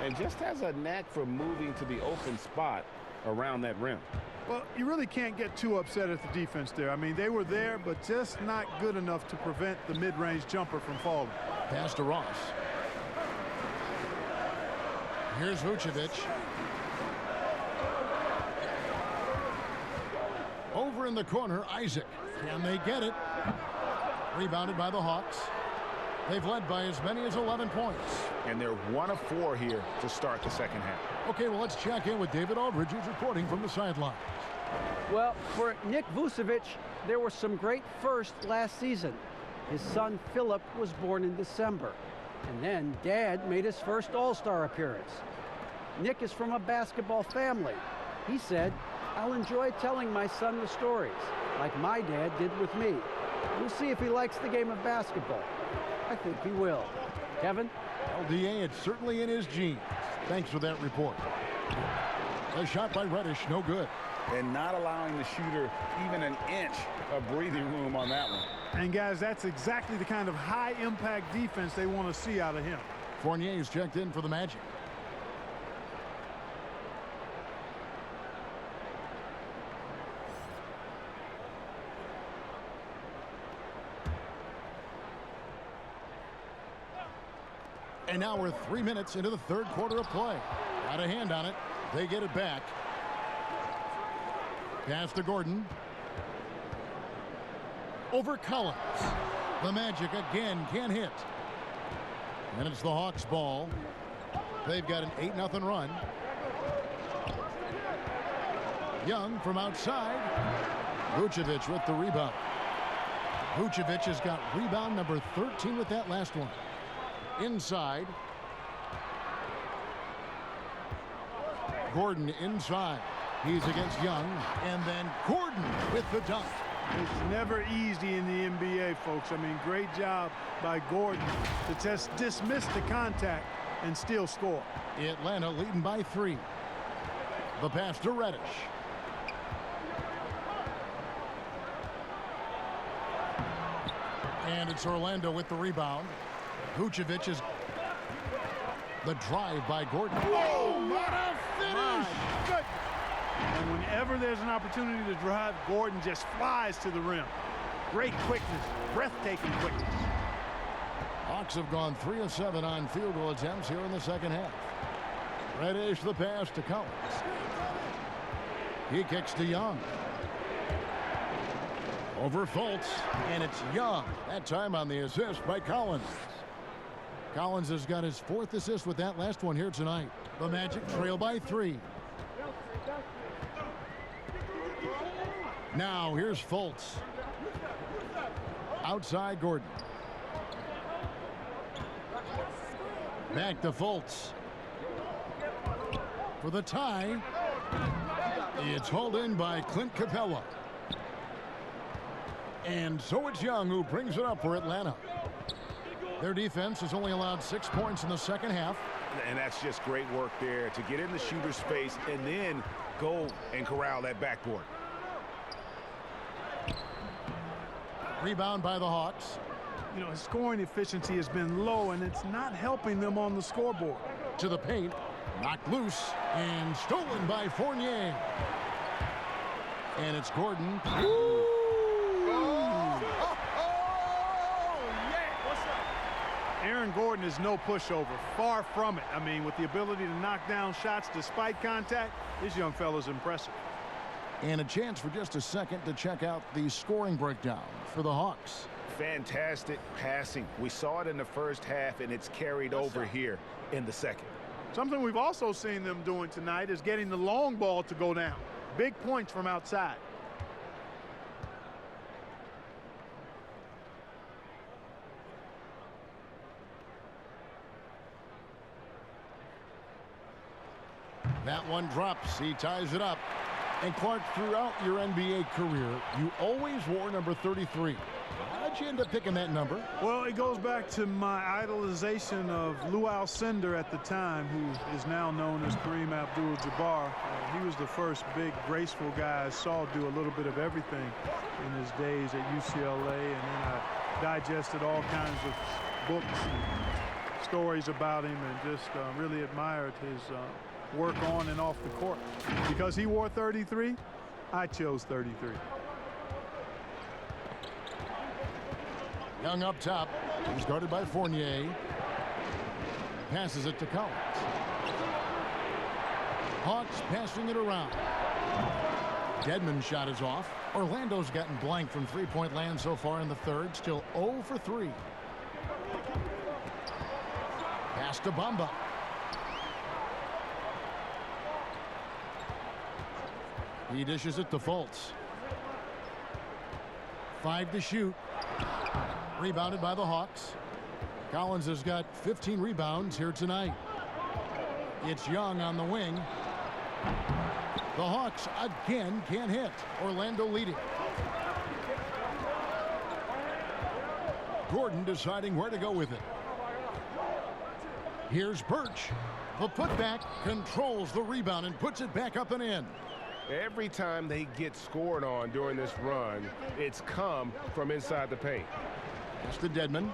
and just has a knack for moving to the open spot around that rim. Well, you really can't get too upset at the defense there. I mean, they were there, but just not good enough to prevent the mid-range jumper from falling. Pass to Ross. Here's Vucevic. Over in the corner, Isaac. Can they get it? Rebounded by the Hawks. They've led by as many as 11 points. And they're 1 of 4 here to start the second half. Okay, well, let's check in with David Aldridge, who's reporting from the sideline. Well, for Nick Vucevic, there were some great firsts last season. His son, Philip, was born in December. And then Dad made his first All-Star appearance. Nick is from a basketball family. He said, "I'll enjoy telling my son the stories, like my dad did with me. We'll see if he likes the game of basketball. I think he will." Kevin? LDA, it's certainly in his genes. Thanks for that report. A shot by Reddish, no good. And not allowing the shooter even an inch of breathing room on that one. And guys, that's exactly the kind of high-impact defense they want to see out of him. Fournier's checked in for the Magic. And now we're 3 minutes into the third quarter of play. Got a hand on it. They get it back. Pass to Gordon. Over Collins. The Magic again can't hit. And it's the Hawks' ball. They've got an 8-0 run. Young from outside. Vucevic with the rebound. Vucevic has got rebound number 13 with that last one. Inside. Gordon inside. He's against Young. And then Gordon with the dunk. It's never easy in the NBA, folks. I mean, great job by Gordon to just dismiss the contact and still score. Atlanta leading by 3. The pass to Reddish. And it's Orlando with the rebound. Vucevic is the drive by Gordon. Whoa, what a finish! Good. And whenever Whenever there's an opportunity to drive, Gordon just flies to the rim. Great quickness, breathtaking quickness. Hawks have gone 3 of 7 on field goal attempts here in the second half. Reddish the pass to Collins. He kicks to Young. Over Fultz, and it's Young. That time on the assist by Collins. Collins has got his 4th assist with that last one here tonight. The Magic trail by 3. Now here's Fultz. Outside Gordon. Back to Fultz. For the tie. It's hauled in by Clint Capella. And so it's Young who brings it up for Atlanta. Their defense has only allowed 6 points in the second half. And that's just great work there to get in the shooter's space and then go and corral that backboard. Rebound by the Hawks. You know, his scoring efficiency has been low, and it's not helping them on the scoreboard. To the paint. Knocked loose and stolen by Fournier. And it's Gordon. Aaron Gordon is no pushover, far from it. I mean, with the ability to knock down shots despite contact, this young fella's impressive. And a chance for just a second to check out the scoring breakdown for the Hawks. Fantastic passing. We saw it in the first half, and it's carried over here in the second. Something we've also seen them doing tonight is getting the long ball to go down. Big points from outside. That one drops. He ties it up. And Clark, throughout your NBA career, you always wore number 33. How'd you end up picking that number? Well, it goes back to my idolization of Lou Alcindor at the time, who is now known as Kareem Abdul-Jabbar. He was the first big, graceful guy I saw do a little bit of everything in his days at UCLA, and then I digested all kinds of books and stories about him and just really admired his work on and off the court. Because he wore 33, I chose 33. Young up top. He's guarded by Fournier. Passes it to Collins. Hawks passing it around. Dedmon's shot is off. Orlando's gotten blank from three-point land so far in the third. Still 0 for 3. Pass to Bamba. He dishes it to Fultz. 5 to shoot. Rebounded by the Hawks. Collins has got 15 rebounds here tonight. It's Young on the wing. The Hawks again can't hit. Orlando leading. Gordon deciding where to go with it. Here's Birch. The putback controls the rebound and puts it back up and in. Every time they get scored on during this run, it's come from inside the paint. That's the Dedmon.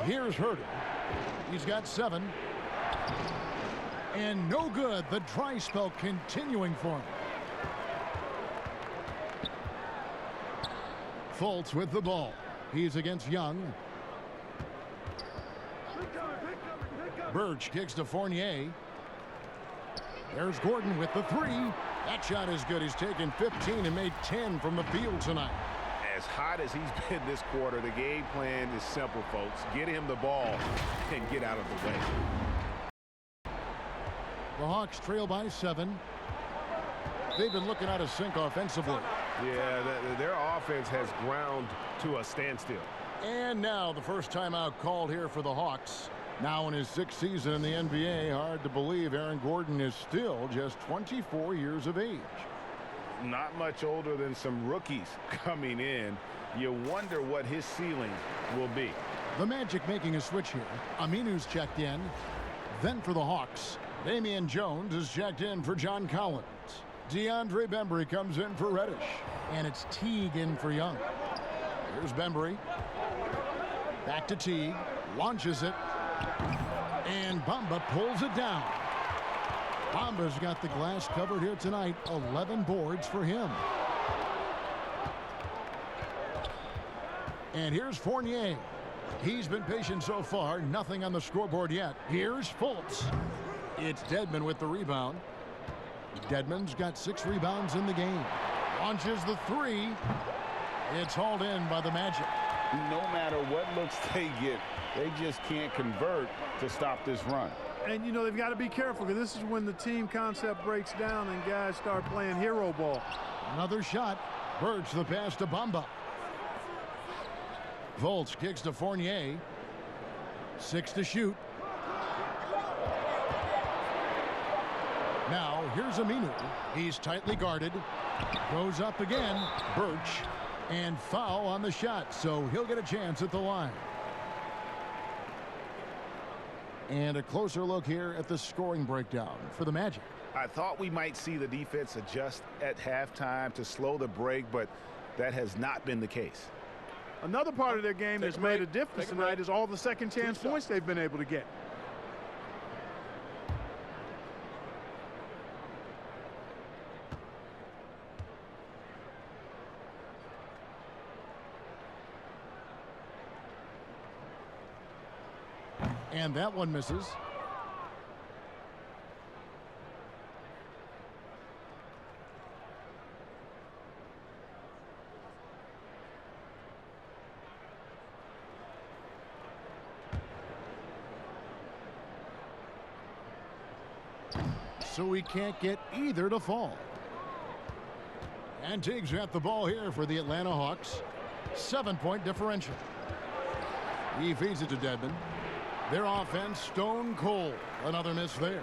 Here's Herter. He's got 7. And no good. The dry spell continuing for him. Fultz with the ball. He's against Young. Birch kicks to Fournier. There's Gordon with the 3. That shot is good. He's taken 15 and made 10 from the field tonight. As hot as he's been this quarter, the game plan is simple, folks. Get him the ball and get out of the way. The Hawks trail by 7. They've been looking out of sync offensively. Yeah, their offense has ground to a standstill. And now the first timeout called here for the Hawks. Now in his 6th season in the NBA, hard to believe Aaron Gordon is still just 24 years of age. Not much older than some rookies coming in. You wonder what his ceiling will be. The Magic making a switch here. Aminu's checked in. Then for the Hawks, Damian Jones is checked in for John Collins. DeAndre Bembry comes in for Reddish. And it's Teague in for Young. Here's Bembry. Back to Teague. Launches it. And Bamba pulls it down. Bamba's got the glass covered here tonight. 11 boards for him. And here's Fournier. He's been patient so far. Nothing on the scoreboard yet. Here's Fultz. It's Dedmon with the rebound. Dedmon's got 6 rebounds in the game. Launches the 3. It's hauled in by the Magic. No matter what looks they get, they just can't convert to stop this run. And, you know, they've got to be careful because this is when the team concept breaks down and guys start playing hero ball. Another shot. Birch the pass to Bamba. Fultz kicks to Fournier. 6 to shoot. Now, here's Aminu. He's tightly guarded. Goes up again. Birch. And foul on the shot, so he'll get a chance at the line. And a closer look here at the scoring breakdown for the Magic. I thought we might see the defense adjust at halftime to slow the break, but that has not been the case. Another part of their game that's made a difference tonight is all the second chance points they've been able to get. And that one misses. So we can't get either to fall. And Teague's got the ball here for the Atlanta Hawks. 7-point differential. He feeds it to Dedmon. Their offense stone cold. Another miss there.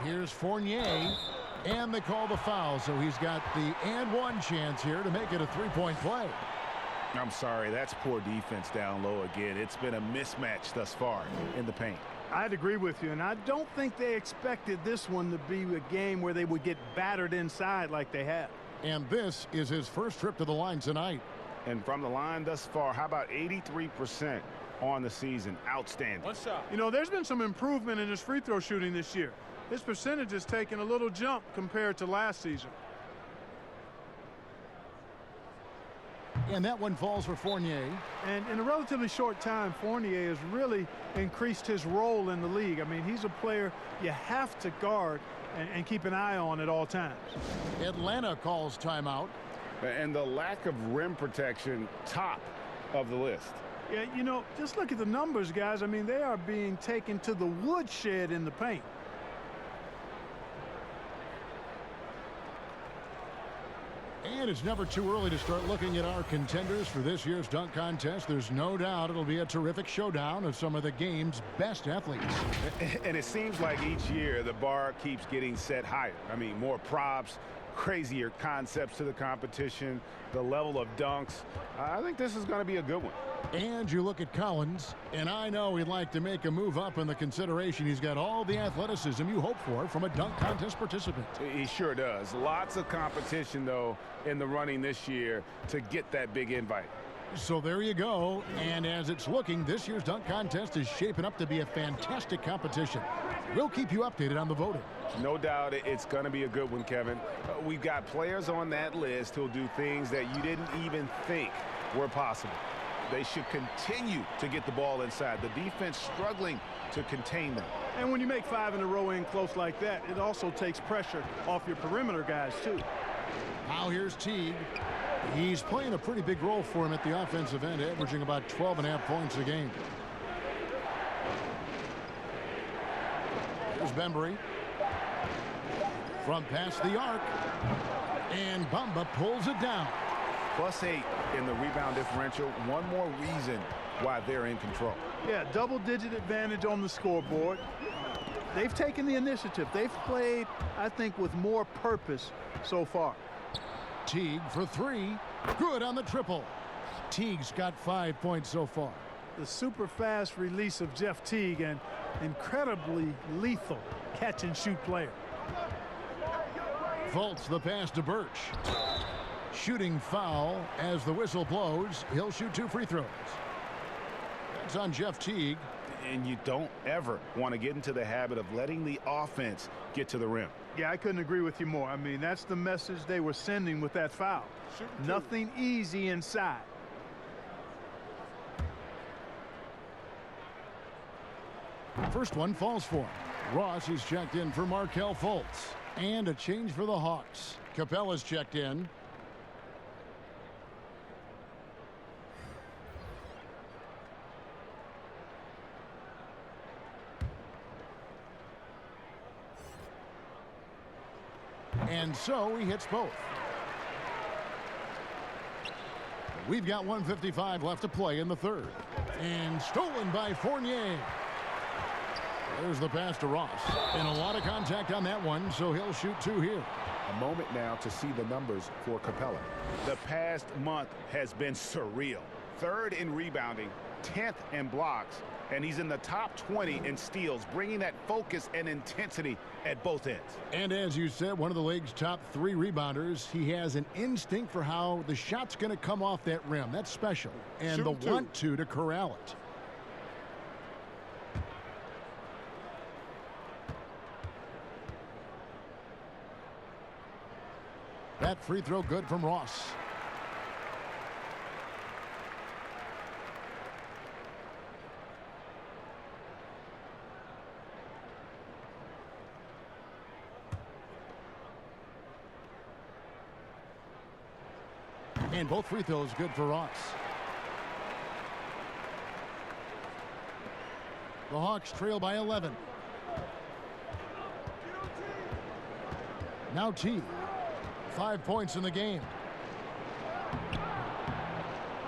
Here's Fournier. And they call the foul, so he's got the and one chance here to make it a 3-point play. I'm sorry, that's poor defense down low again. It's been a mismatch thus far in the paint. I'd agree with you, and I don't think they expected this one to be a game where they would get battered inside like they have. And this is his first trip to the line tonight. And from the line thus far, how about 83% on the season? Outstanding. One shot. You know, there's been some improvement in his free throw shooting this year. His percentage has taken a little jump compared to last season. And that one falls for Fournier. And in a relatively short time, Fournier has really increased his role in the league. I mean, he's a player you have to guard and keep an eye on at all times. Atlanta calls timeout. And the lack of rim protection, top of the list. Yeah, you know, just look at the numbers, guys. I mean, they are being taken to the woodshed in the paint. And it's never too early to start looking at our contenders for this year's dunk contest. There's no doubt it'll be a terrific showdown of some of the game's best athletes. And it seems like each year the bar keeps getting set higher. I mean, more props, crazier concepts to the competition, the level of dunks. I think this is going to be a good one. And you look at Collins, and I know he'd like to make a move up in the consideration. He's got all the athleticism you hope for from a dunk contest participant. He sure does. Lots of competition, though, in the running this year to get that big invite. So there you go. And as it's looking, this year's dunk contest is shaping up to be a fantastic competition. We'll keep you updated on the voting. No doubt it's going to be a good one, Kevin. We've got players on that list who'll do things that you didn't even think were possible. They should continue to get the ball inside. The defense struggling to contain them. And when you make 5 in a row in close like that, it also takes pressure off your perimeter guys, too. Now here's Teague. He's playing a pretty big role for him at the offensive end, averaging about 12.5 points a game. Here's Bembry. From past the arc. And Bamba pulls it down. +8 in the rebound differential. One more reason why they're in control. Yeah, double-digit advantage on the scoreboard. They've taken the initiative. They've played, I think, with more purpose so far. Teague for 3. Good on the triple. Teague's got 5 points so far. The super fast release of Jeff Teague, and incredibly lethal catch-and-shoot player. Fultz the pass to Birch. Shooting foul as the whistle blows. He'll shoot 2 free throws. That's on Jeff Teague. And you don't ever want to get into the habit of letting the offense get to the rim. Yeah, I couldn't agree with you more. I mean, that's the message they were sending with that foul. Nothing easy inside. First one falls for him. Ross is checked in for Markelle Fultz. And a change for the Hawks. Capella's checked in. And so he hits both. We've got 1:55 left to play in the third. And stolen by Fournier. There's the pass to Ross. And a lot of contact on that one, so he'll shoot two here. A moment now to see the numbers for Capella. The past month has been surreal. 3rd in rebounding, 10th in blocks, and he's in the top 20 in steals, bringing that focus and intensity at both ends. And as you said, one of the league's top 3 rebounders. He has an instinct for how the shot's going to come off that rim. That's special. And the want-to corral it. That free throw good from Ross. And both free throws good for Ross. The Hawks trail by 11. Now T. 5 points in the game.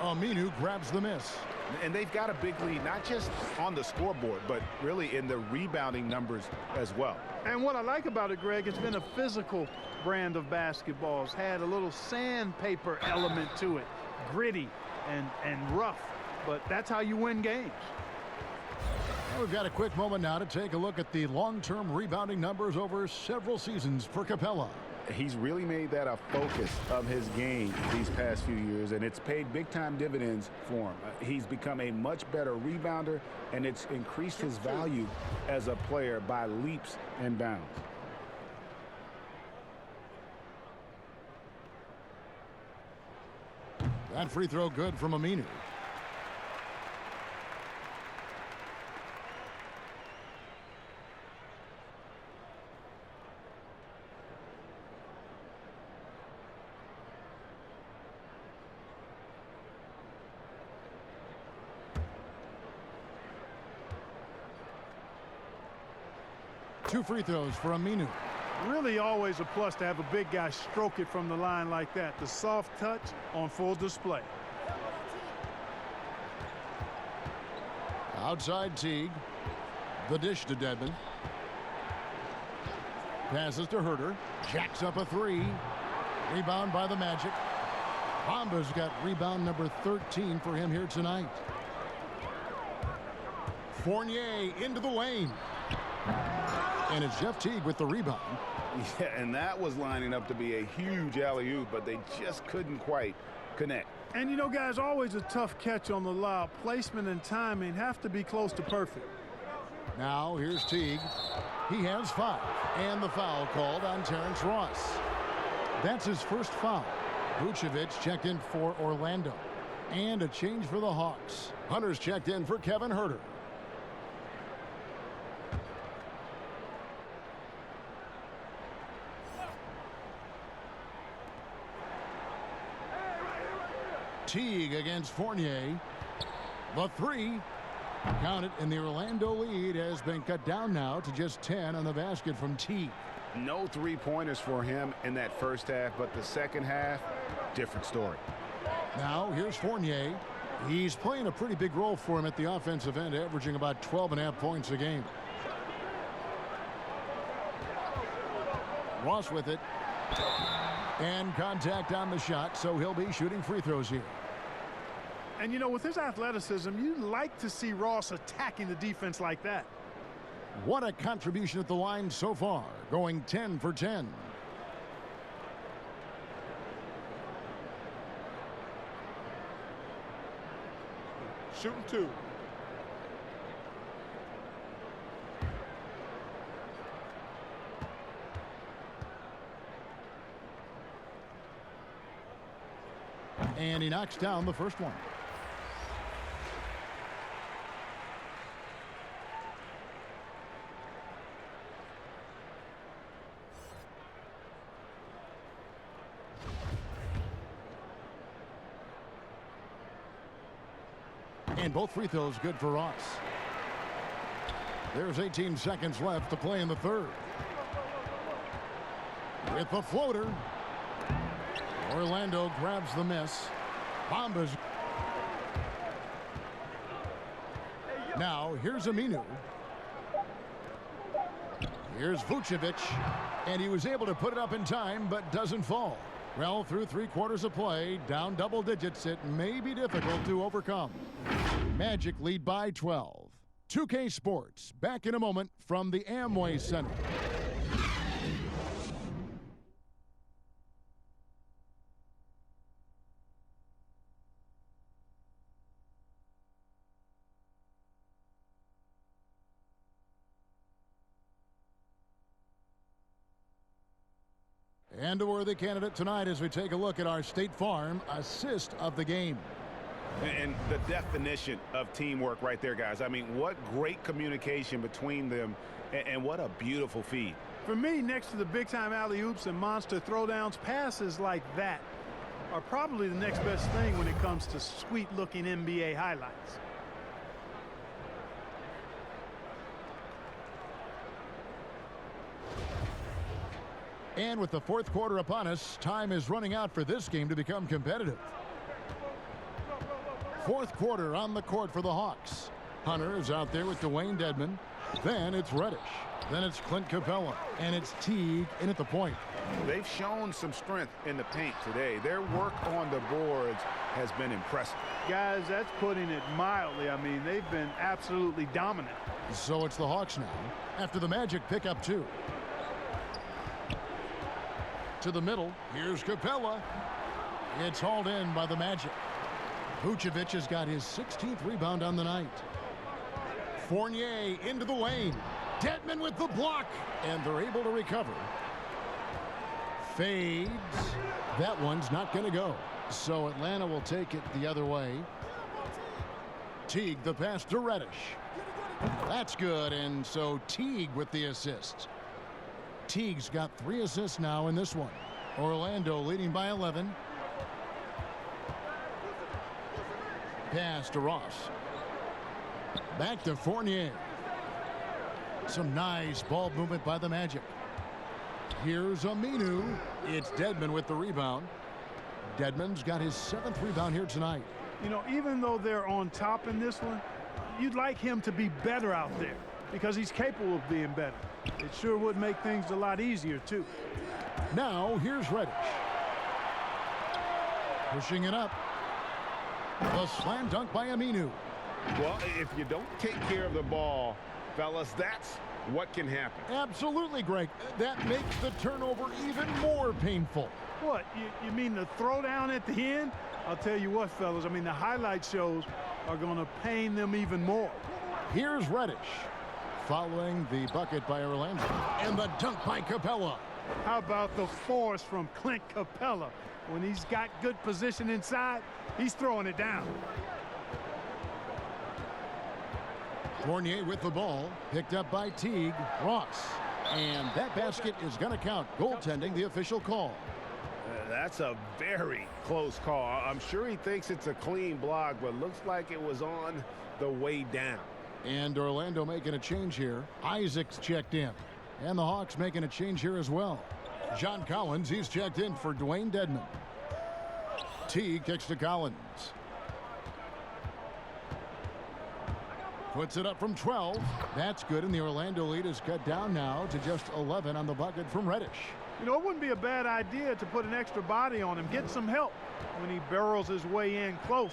Aminu grabs the miss. And they've got a big lead, not just on the scoreboard, but really in the rebounding numbers as well. And what I like about it, Greg, it's been a physical brand of basketball. It's had a little sandpaper element to it. Gritty and rough. But that's how you win games. Well, we've got a quick moment now to take a look at the long-term rebounding numbers over several seasons for Capella. He's really made that a focus of his game these past few years, and it's paid big-time dividends for him. He's become a much better rebounder, and it's increased his value as a player by leaps and bounds. That free throw good from Aminu. Two free throws for Aminu. Really always a plus to have a big guy stroke it from the line like that. The soft touch on full display. Outside Teague. The dish to Dedmon. Passes to Herter. Jacks up a three. Rebound by the Magic. Bamba's got rebound number 13 for him here tonight. Fournier into the lane. And it's Jeff Teague with the rebound. Yeah, and that was lining up to be a huge alley-oop, but they just couldn't quite connect. And you know, guys, always a tough catch on the lob. Placement and timing have to be close to perfect. Now here's Teague. He has 5. And the foul called on Terrence Ross. That's his first foul. Vucevic checked in for Orlando. And a change for the Hawks. Hunter's checked in for Kevin Herter. Teague against Fournier. The three. Count it, and the Orlando lead has been cut down now to just 10 on the basket from Teague. No three-pointers for him in that first half, but the second half, different story. Now here's Fournier. He's playing a pretty big role for him at the offensive end, averaging about 12.5 points a game. Ross with it. And contact on the shot, so he'll be shooting free throws here. And, you know, with his athleticism, you'd like to see Ross attacking the defense like that. What a contribution at the line so far, going 10 for 10. Shooting 2. And he knocks down the first one. And both free throws good for Ross. There's 18 seconds left to play in the third. With the floater. Orlando grabs the miss. Bombas. Now, here's Aminu. Here's Vucevic. And he was able to put it up in time, but doesn't fall. Well, through 3 quarters of play, down double digits, it may be difficult to overcome. Magic lead by 12. 2K Sports, back in a moment from the Amway Center. And a worthy candidate tonight as we take a look at our State Farm assist of the game. And the definition of teamwork right there, guys. I mean, what great communication between them, and what a beautiful feed. For me, next to the big-time alley-oops and monster throwdowns, passes like that are probably the next best thing when it comes to sweet-looking NBA highlights. And with the fourth quarter upon us, time is running out for this game to become competitive. Fourth quarter on the court for the Hawks. Hunter is out there with Dwayne Dedmon. Then it's Reddish. Then it's Clint Capella. And it's Teague in at the point. They've shown some strength in the paint today. Their work on the boards has been impressive. Guys, that's putting it mildly. I mean, they've been absolutely dominant. So it's the Hawks now after the Magic pick up 2. To the middle. Here's Capella. It's hauled in by the Magic. Vucevic has got his 16th rebound on the night. Fournier into the lane. Dedmon with the block. And they're able to recover. Fades. That one's not going to go. So Atlanta will take it the other way. Teague the pass to Reddish. That's good. And so Teague with the assist. Teague's got 3 assists now in this one. Orlando leading by 11. Pass to Ross. Back to Fournier. Some nice ball movement by the Magic. Here's Aminu. It's Dedmon with the rebound. Dedmon's got his 7th rebound here tonight. You know, even though they're on top in this one, you'd like him to be better out there because he's capable of being better. It sure would make things a lot easier, too. Now, here's Reddish. Pushing it up. The slam dunk by Aminu. Well, if you don't take care of the ball, fellas, that's what can happen. Absolutely, Greg. That makes the turnover even more painful. What, you mean the throwdown at the end? I'll tell you what, fellas, I mean, the highlight shows are going to pain them even more. Here's Reddish. Following the bucket by Orlando. And the dunk by Capella. How about the force from Clint Capella? When he's got good position inside, he's throwing it down. Fournier with the ball. Picked up by Teague. Ross. And that basket is going to count. Goaltending, the official call. That's a very close call. I'm sure he thinks it's a clean block, but looks like it was on the way down. And Orlando making a change here. Isaac's checked in. And the Hawks making a change here as well. John Collins, he's checked in for Dwayne Dedmon. Teague kicks to Collins. Puts it up from 12. That's good, and the Orlando lead is cut down now to just 11 on the bucket from Reddish. You know, it wouldn't be a bad idea to put an extra body on him, get some help when he barrels his way in close.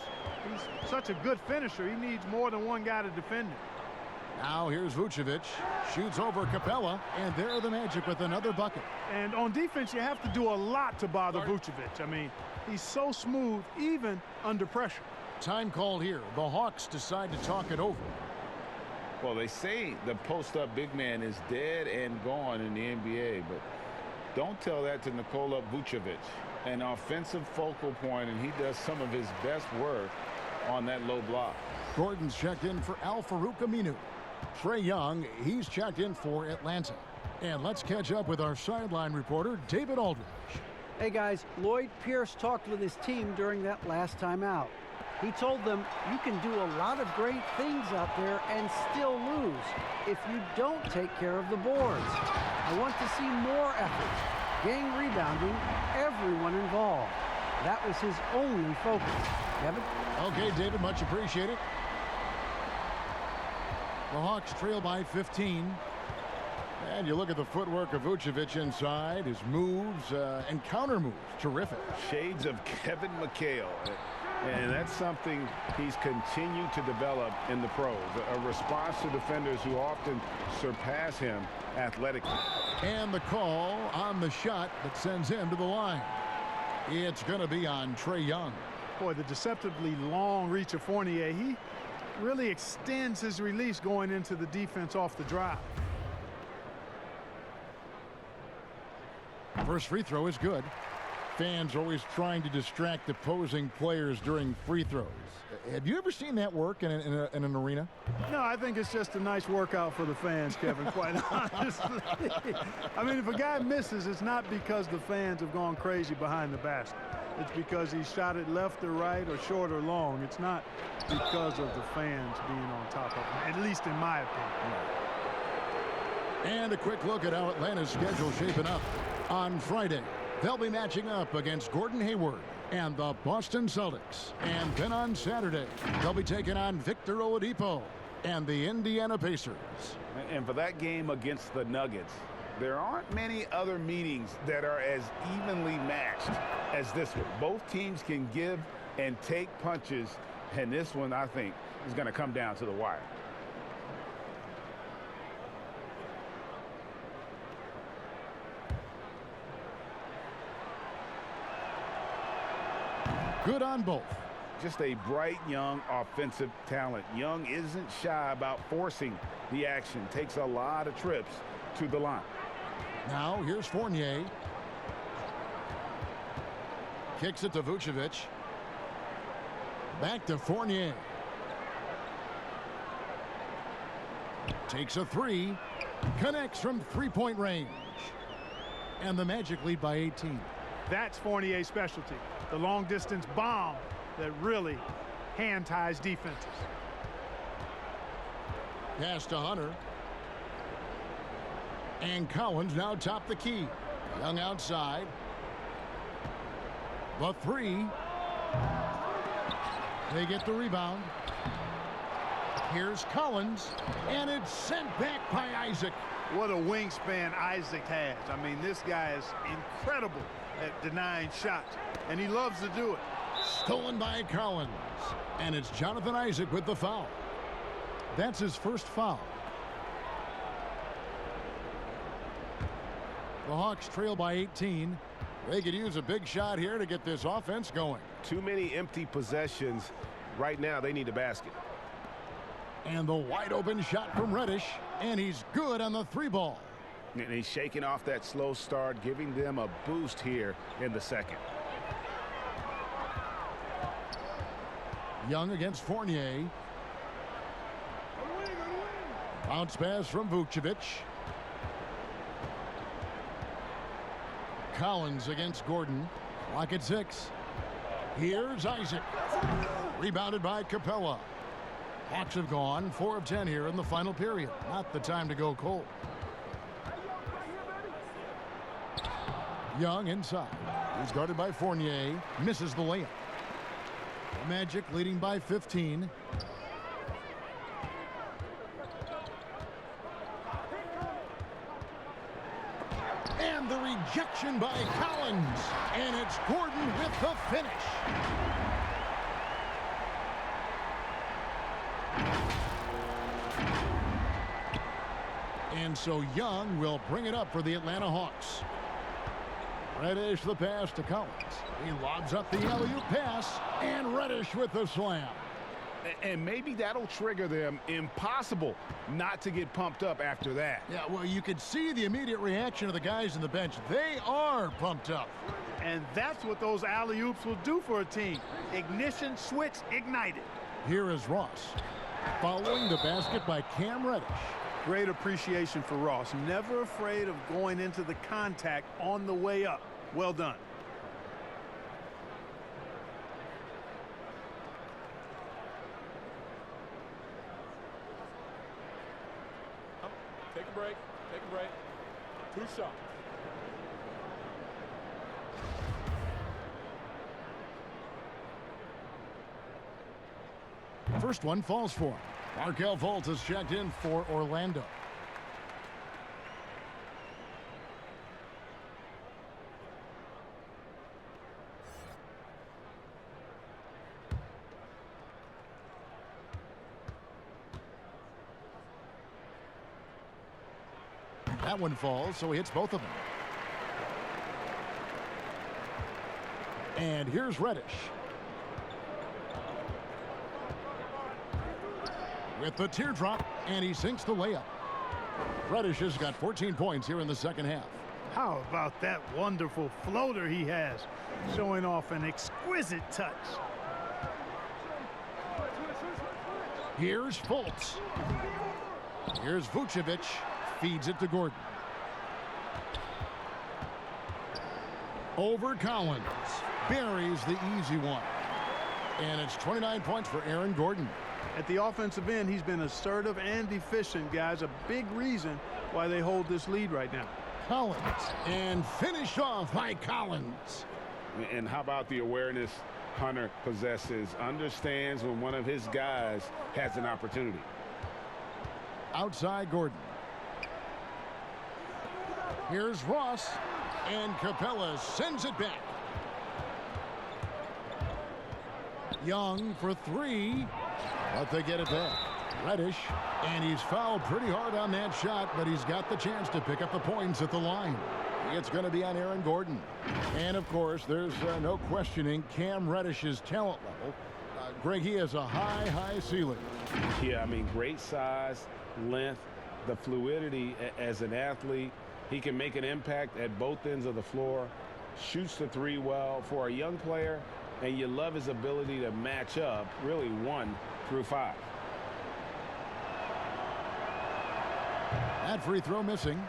He's such a good finisher. He needs more than one guy to defend him. Now here's Vucevic. Shoots over Capella, and there are the Magic with another bucket. And on defense, you have to do a lot to bother Vucevic. I mean, he's so smooth, even under pressure. Time called here. The Hawks decide to talk it over. Well, they say the post-up big man is dead and gone in the NBA, but Don't tell that to Nikola Vucevic, an offensive focal point, and he does some of his best work on that low block. Gordon's checked in for Al-Farouq Aminu. Trae Young, he's checked in for Atlanta. And let's catch up with our sideline reporter, David Aldridge. Hey guys, Lloyd Pierce talked with his team during that last time out. He told them, you can do a lot of great things out there and still lose if you don't take care of the boards. I want to see more effort, gang rebounding, everyone involved. That was his only focus. Kevin? Okay, David, much appreciated. The Hawks trail by 15. And you look at the footwork of Vucevic inside, his moves and counter moves, terrific. Shades of Kevin McHale. And that's something he's continued to develop in the pros. A response to defenders who often surpass him athletically. And the call on the shot that sends him to the line. It's going to be on Trae Young. Boy, the deceptively long reach of Fournier, he really extends his release going into the defense off the drive. First free throw is good. Fans are always trying to distract opposing players during free throws. Have you ever seen that work in an arena? No, I think it's just a nice workout for the fans, Kevin, quite honestly. I mean, if a guy misses, it's not because the fans have gone crazy behind the basket. It's because he shot it left or right or short or long. It's not because of the fans being on top of him, at least in my opinion. And a quick look at how Atlanta's schedule shaping up. On Friday, they'll be matching up against Gordon Hayward and the Boston Celtics. And then on Saturday, they'll be taking on Victor Oladipo and the Indiana Pacers. And for that game against the Nuggets, there aren't many other meetings that are as evenly matched as this one. Both teams can give and take punches, and this one, I think, is going to come down to the wire. Good on both. Just a bright, young offensive talent. Young isn't shy about forcing the action. Takes a lot of trips to the line. Now, here's Fournier. Kicks it to Vucevic. Back to Fournier. Takes a three. Connects from three-point range. And the Magic lead by 18. That's Fournier's specialty. The long-distance bomb that really hand-ties defenses. Pass to Hunter. And Collins now top the key. Young outside. The three. They get the rebound. Here's Collins. And it's sent back by Isaac. What a wingspan Isaac has. I mean, this guy is incredible at denying shots, and he loves to do it. Stolen by Collins. And it's Jonathan Isaac with the foul. That's his first foul. The Hawks trail by 18. They could use a big shot here to get this offense going. Too many empty possessions. Right now, they need a basket. And the wide open shot from Reddish. And he's good on the three ball. And he's shaking off that slow start, giving them a boost here in the second. Young against Fournier. Bounce pass from Vucevic. Collins against Gordon. Clock at 6. Here's Isaac. Rebounded by Capella. Hawks have gone 4 of 10 here in the final period. Not the time to go cold. Young inside. He's guarded by Fournier. Misses the layup. The Magic leading by 15. And the rejection by Collins. And it's Gordon with the finish. And so Young will bring it up for the Atlanta Hawks. Reddish the pass to Collins. He lobs up the alley-oop pass, and Reddish with the slam. And maybe that'll trigger them. Impossible not to get pumped up after that. Yeah, well, you could see the immediate reaction of the guys on the bench. They are pumped up. And that's what those alley-oops will do for a team. Ignition switch ignited. Here is Ross, following the basket by Cam Reddish. Great appreciation for Ross. Never afraid of going into the contact on the way up. Well done. Take a break. Take a break. 2 shots. First one falls for him. Markel Fultz is checked in for Orlando. That one falls, so he hits both of them. And here's Reddish. With the teardrop, and he sinks the layup. Reddish has got 14 points here in the second half. How about that wonderful floater he has, showing off an exquisite touch. Here's Fultz. Here's Vucevic. Feeds it to Gordon. Over Collins. Buries the easy one. And it's 29 points for Aaron Gordon. At the offensive end, he's been assertive and efficient, guys. A big reason why they hold this lead right now. Collins. And finished off by Collins. And how about the awareness Hunter possesses? Understands when one of his guys has an opportunity. Outside Gordon. Here's Ross. And Capella sends it back. Young for 3. But they get it back. Reddish. And he's fouled pretty hard on that shot, but he's got the chance to pick up the points at the line. It's going to be on Aaron Gordon. And, of course, there's no questioning Cam Reddish's talent level. Greg, he has a high ceiling. Yeah, I mean, great size, length, the fluidity as an athlete. He can make an impact at both ends of the floor, shoots the 3 well for a young player, and you love his ability to match up really 1 through 5. That free throw missing.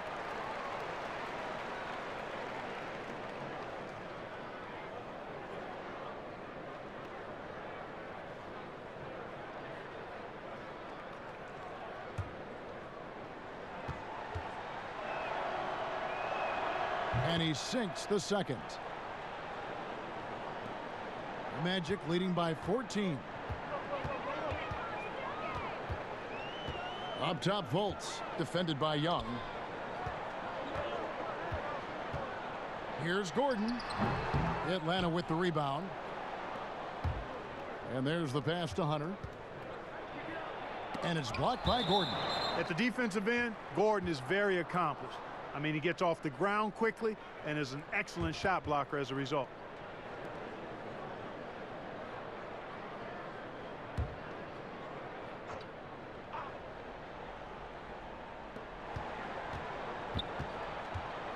And he sinks the second. Magic leading by 14. Up top, Fultz, defended by Young. Here's Gordon. Atlanta with the rebound. And there's the pass to Hunter. And it's blocked by Gordon. At the defensive end, Gordon is very accomplished. I mean, he gets off the ground quickly and is an excellent shot blocker as a result.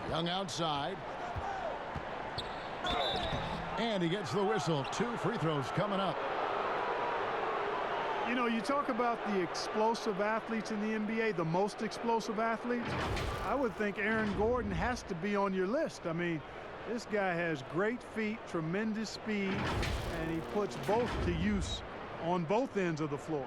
Young outside. And he gets the whistle. 2 free throws coming up. You know, you talk about the explosive athletes in the NBA, the most explosive athletes. I would think Aaron Gordon has to be on your list. I mean, this guy has great feet, tremendous speed, and he puts both to use on both ends of the floor.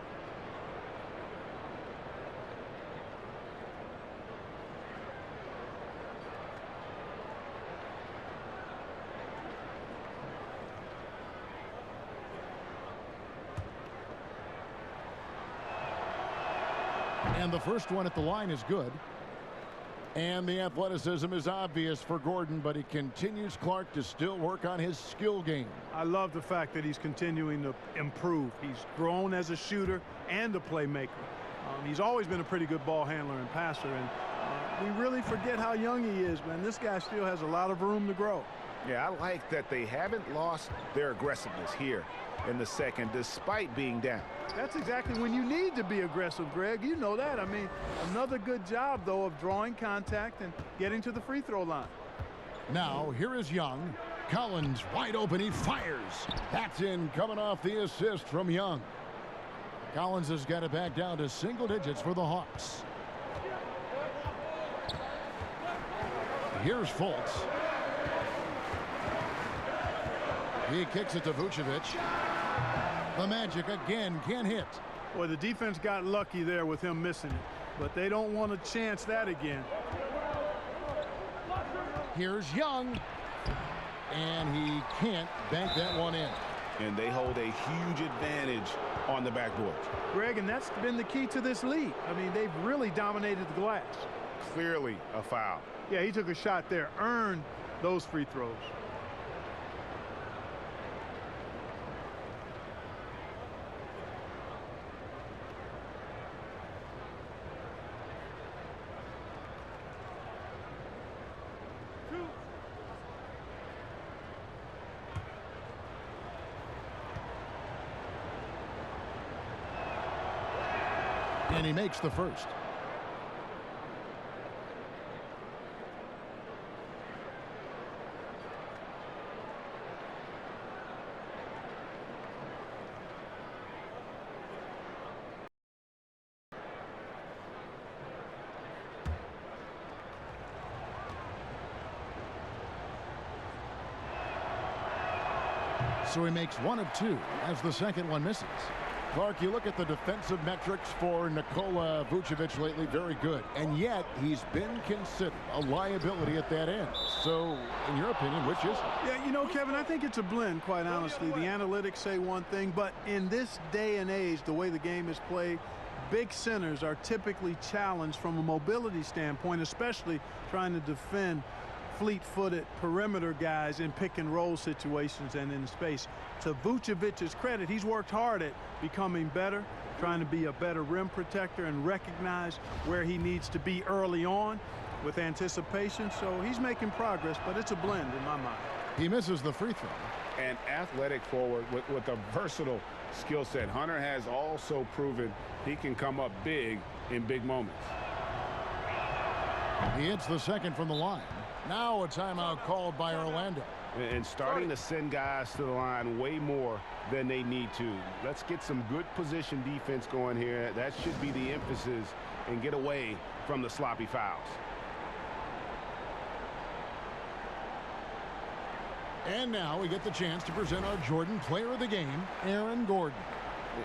And the first one at the line is good. And the athleticism is obvious for Gordon, but he continues, Clark, to still work on his skill game. I love the fact that he's continuing to improve. He's grown as a shooter and a playmaker. He's always been a pretty good ball handler and passer, and we really forget how young he is, man. This guy still has a lot of room to grow. Yeah, I like that they haven't lost their aggressiveness here in the second, despite being down. That's exactly when you need to be aggressive, Greg. You know that. I mean, another good job, though, of drawing contact and getting to the free throw line. Now, here is Young. Collins wide open. He fires. That's in, coming off the assist from Young. Collins has got it back down to single digits for the Hawks. Here's Fultz. He kicks it to Vucevic. The Magic again can't hit. Boy, the defense got lucky there with him missing it, but they don't want to chance that again. Here's Young. And he can't bank that one in. And they hold a huge advantage on the backboard. Greg, and that's been the key to this league. I mean, they've really dominated the glass. Clearly a foul. Yeah, he took a shot there, earned those free throws. And he makes the first. So he makes one of two as the second one misses. Clark, you look at the defensive metrics for Nikola Vucevic lately, very good. And yet, he's been considered a liability at that end. So, in your opinion, which is it? Yeah, you know, Kevin, I think it's a blend, quite honestly. The analytics say one thing, but in this day and age, the way the game is played, big centers are typically challenged from a mobility standpoint, especially trying to defend fleet-footed perimeter guys in pick-and-roll situations and in space. To Vucevic's credit, he's worked hard at becoming better, trying to be a better rim protector and recognize where he needs to be early on with anticipation. So he's making progress, but it's a blend in my mind. He misses the free throw. An athletic forward with a versatile skill set. Hunter has also proven he can come up big in big moments. He hits the second from the line. Now a timeout called by Orlando. And starting to send guys to the line way more than they need to. Let's get some good position defense going here. That should be the emphasis and get away from the sloppy fouls. And now we get the chance to present our Jordan Player of the Game, Aaron Gordon.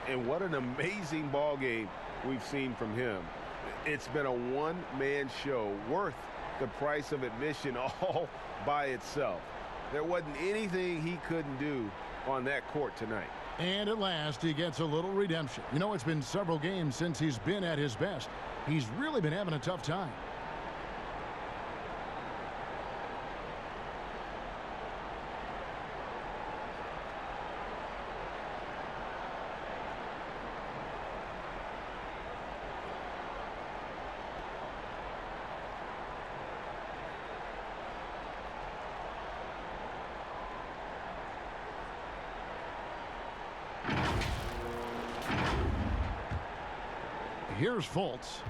And what an amazing ball game we've seen from him. It's been a one-man show worth the price of admission all by itself. There wasn't anything he couldn't do on that court tonight. And at last, he gets a little redemption. You know, it's been several games since he's been at his best. He's really been having a tough time. Here's Fultz.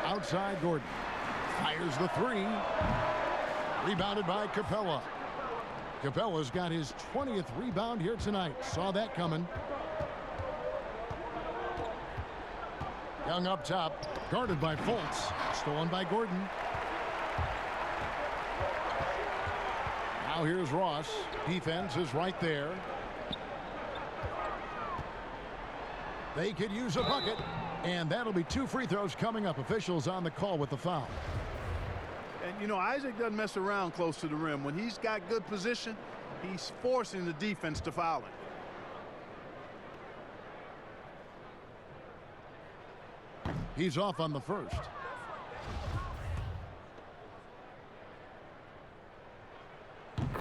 Outside Gordon. Fires the three. Rebounded by Capella. Capella's got his 20th rebound here tonight. Saw that coming. Young up top. Guarded by Fultz. Stolen by Gordon. Now here's Ross. Defense is right there. They could use a bucket. And that'll be 2 free throws coming up. Officials on the call with the foul. And, you know, Isaac doesn't mess around close to the rim. When he's got good position, he's forcing the defense to foul him. He's off on the first.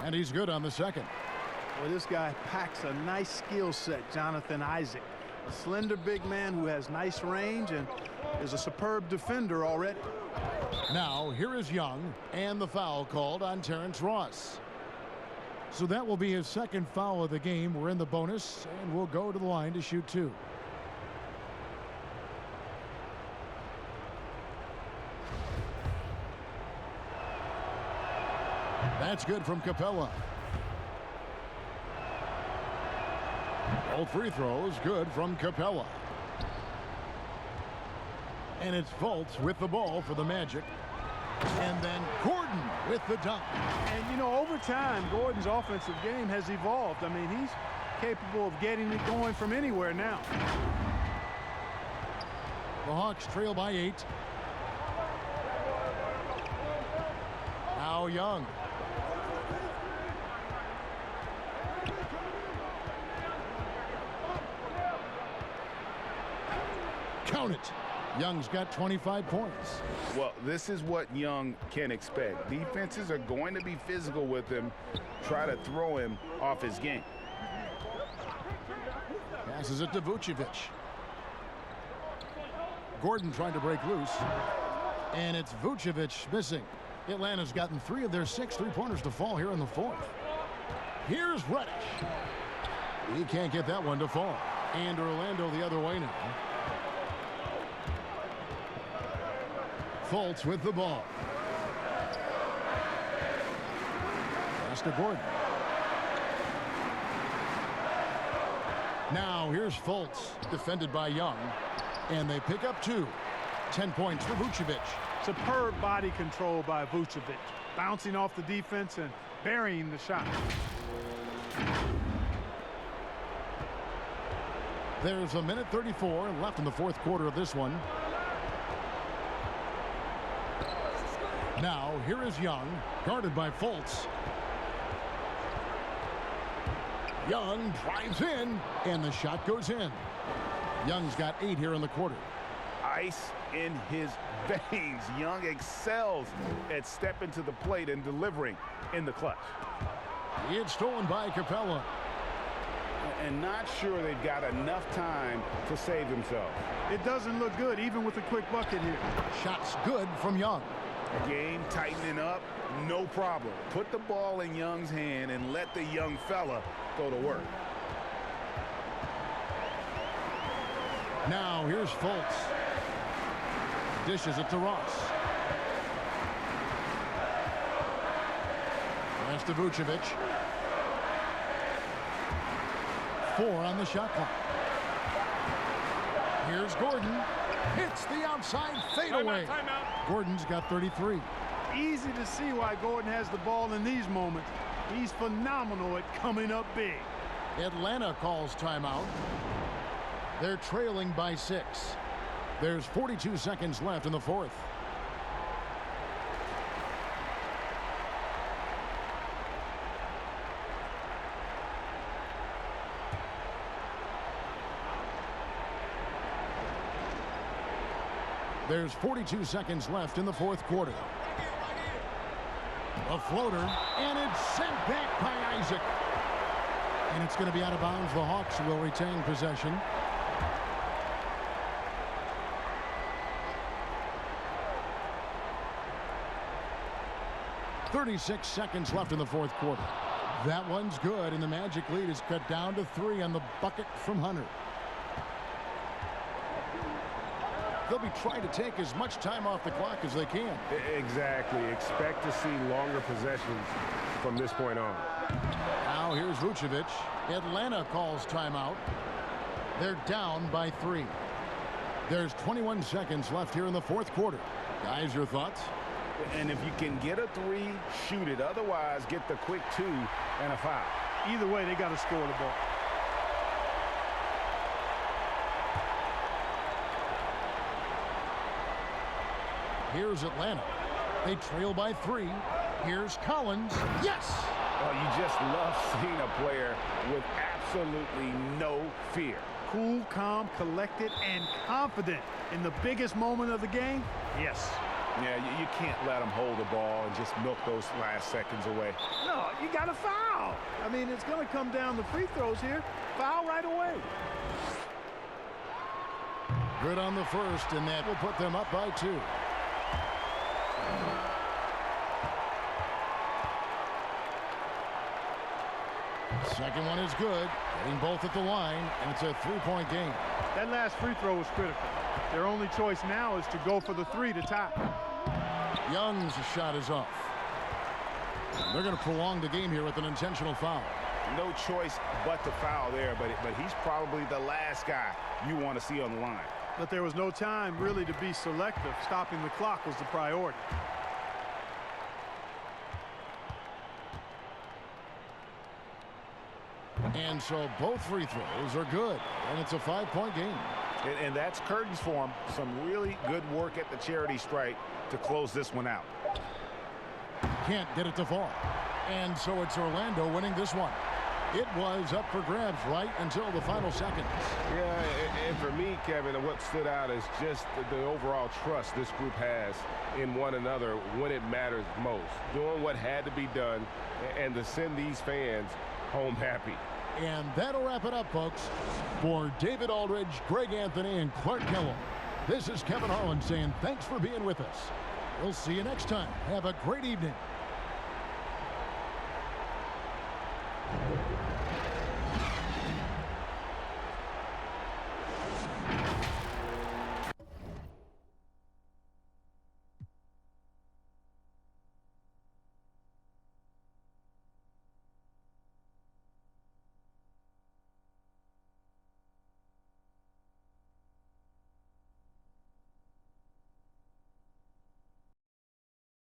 And he's good on the second. Well, this guy packs a nice skill set, Jonathan Isaac. A slender big man who has nice range and is a superb defender already. Now, here is Young, and the foul called on Terrence Ross. So that will be his second foul of the game. We're in the bonus, and we'll go to the line to shoot 2. That's good from Capella. Both free throws good from Capella. And it's Fultz with the ball for the Magic. And then Gordon with the dunk. And, you know, over time, Gordon's offensive game has evolved. I mean, he's capable of getting it going from anywhere now. The Hawks trail by 8. Now Young. Count it. Young's got 25 points. Well, this is what Young can expect. Defenses are going to be physical with him, try to throw him off his game. Passes it to Vucevic. Gordon trying to break loose. And it's Vucevic missing. Atlanta's gotten 3 of their 6 3-pointers to fall here in the 4th. Here's Reddish. He can't get that one to fall. And Orlando the other way now. Fultz with the ball. Pass to Gordon. Now here's Fultz, defended by Young. And they pick up 2. 10 points for Vucevic. Superb body control by Vucevic, bouncing off the defense and burying the shot. There's a minute 34 left in the 4th quarter of this one. Now, here is Young, guarded by Fultz. Young drives in, and the shot goes in. Young's got 8 here in the quarter. Ice in his veins. Young excels at stepping to the plate and delivering in the clutch. It's stolen by Capella. And not sure they've got enough time to save themselves. It doesn't look good, even with a quick bucket here. Shot's good from Young. Game tightening up, no problem. Put the ball in Young's hand and let the young fella go to work. Now here's Fultz. Dishes it to Ross. Pass to Vucevic. 4 on the shot clock. Here's Gordon. Hits the outside fadeaway. Gordon's got 33. Easy to see why Gordon has the ball in these moments. He's phenomenal at coming up big. Atlanta calls timeout. They're trailing by 6. There's 42 seconds left in the 4th. There's 42 seconds left in the 4th quarter. A floater, and it's sent back by Isaac. And it's going to be out of bounds. The Hawks will retain possession. .36 seconds left in the 4th quarter. That one's good, and the Magic lead is cut down to 3 on the bucket from Hunter. They'll be trying to take as much time off the clock as they can. Exactly. Expect to see longer possessions from this point on. Now here's Vucevic. Atlanta calls timeout. They're down by 3. There's 21 seconds left here in the 4th quarter. Guys, your thoughts? And if you can get a 3, shoot it. Otherwise, get the quick 2 and a foul. Either way, they got to score the ball. Here's Atlanta. They trail by 3. Here's Collins. Yes! Oh, you just love seeing a player with absolutely no fear. Cool, calm, collected, and confident in the biggest moment of the game. Yes. Yeah, you can't let him hold the ball and just milk those last seconds away. No, you got to foul. I mean, it's going to come down to free throws here. Foul right away. Good on the first, and that will put them up by 2. Second one is good. Getting both at the line, and it's a 3-point game. That last free throw was critical. Their only choice now is to go for the 3 to tie. Young's shot is off. They're going to prolong the game here with an intentional foul. No choice but to foul there, but he's probably the last guy you want to see on the line. But there was no time really to be selective. Stopping the clock was the priority. And so both free throws are good, and it's a 5-point game. And that's curtains for him. Some really good work at the charity stripe to close this one out. Can't get it to fall. And so it's Orlando winning this one. It was up for grabs right until the final seconds. Yeah, and for me, Kevin, what stood out is just the overall trust this group has in one another when it matters most. Doing what had to be done and to send these fans home happy. And that'll wrap it up, folks. For David Aldridge, Greg Anthony, and Clark Kellogg, this is Kevin Harlan saying thanks for being with us. We'll see you next time. Have a great evening.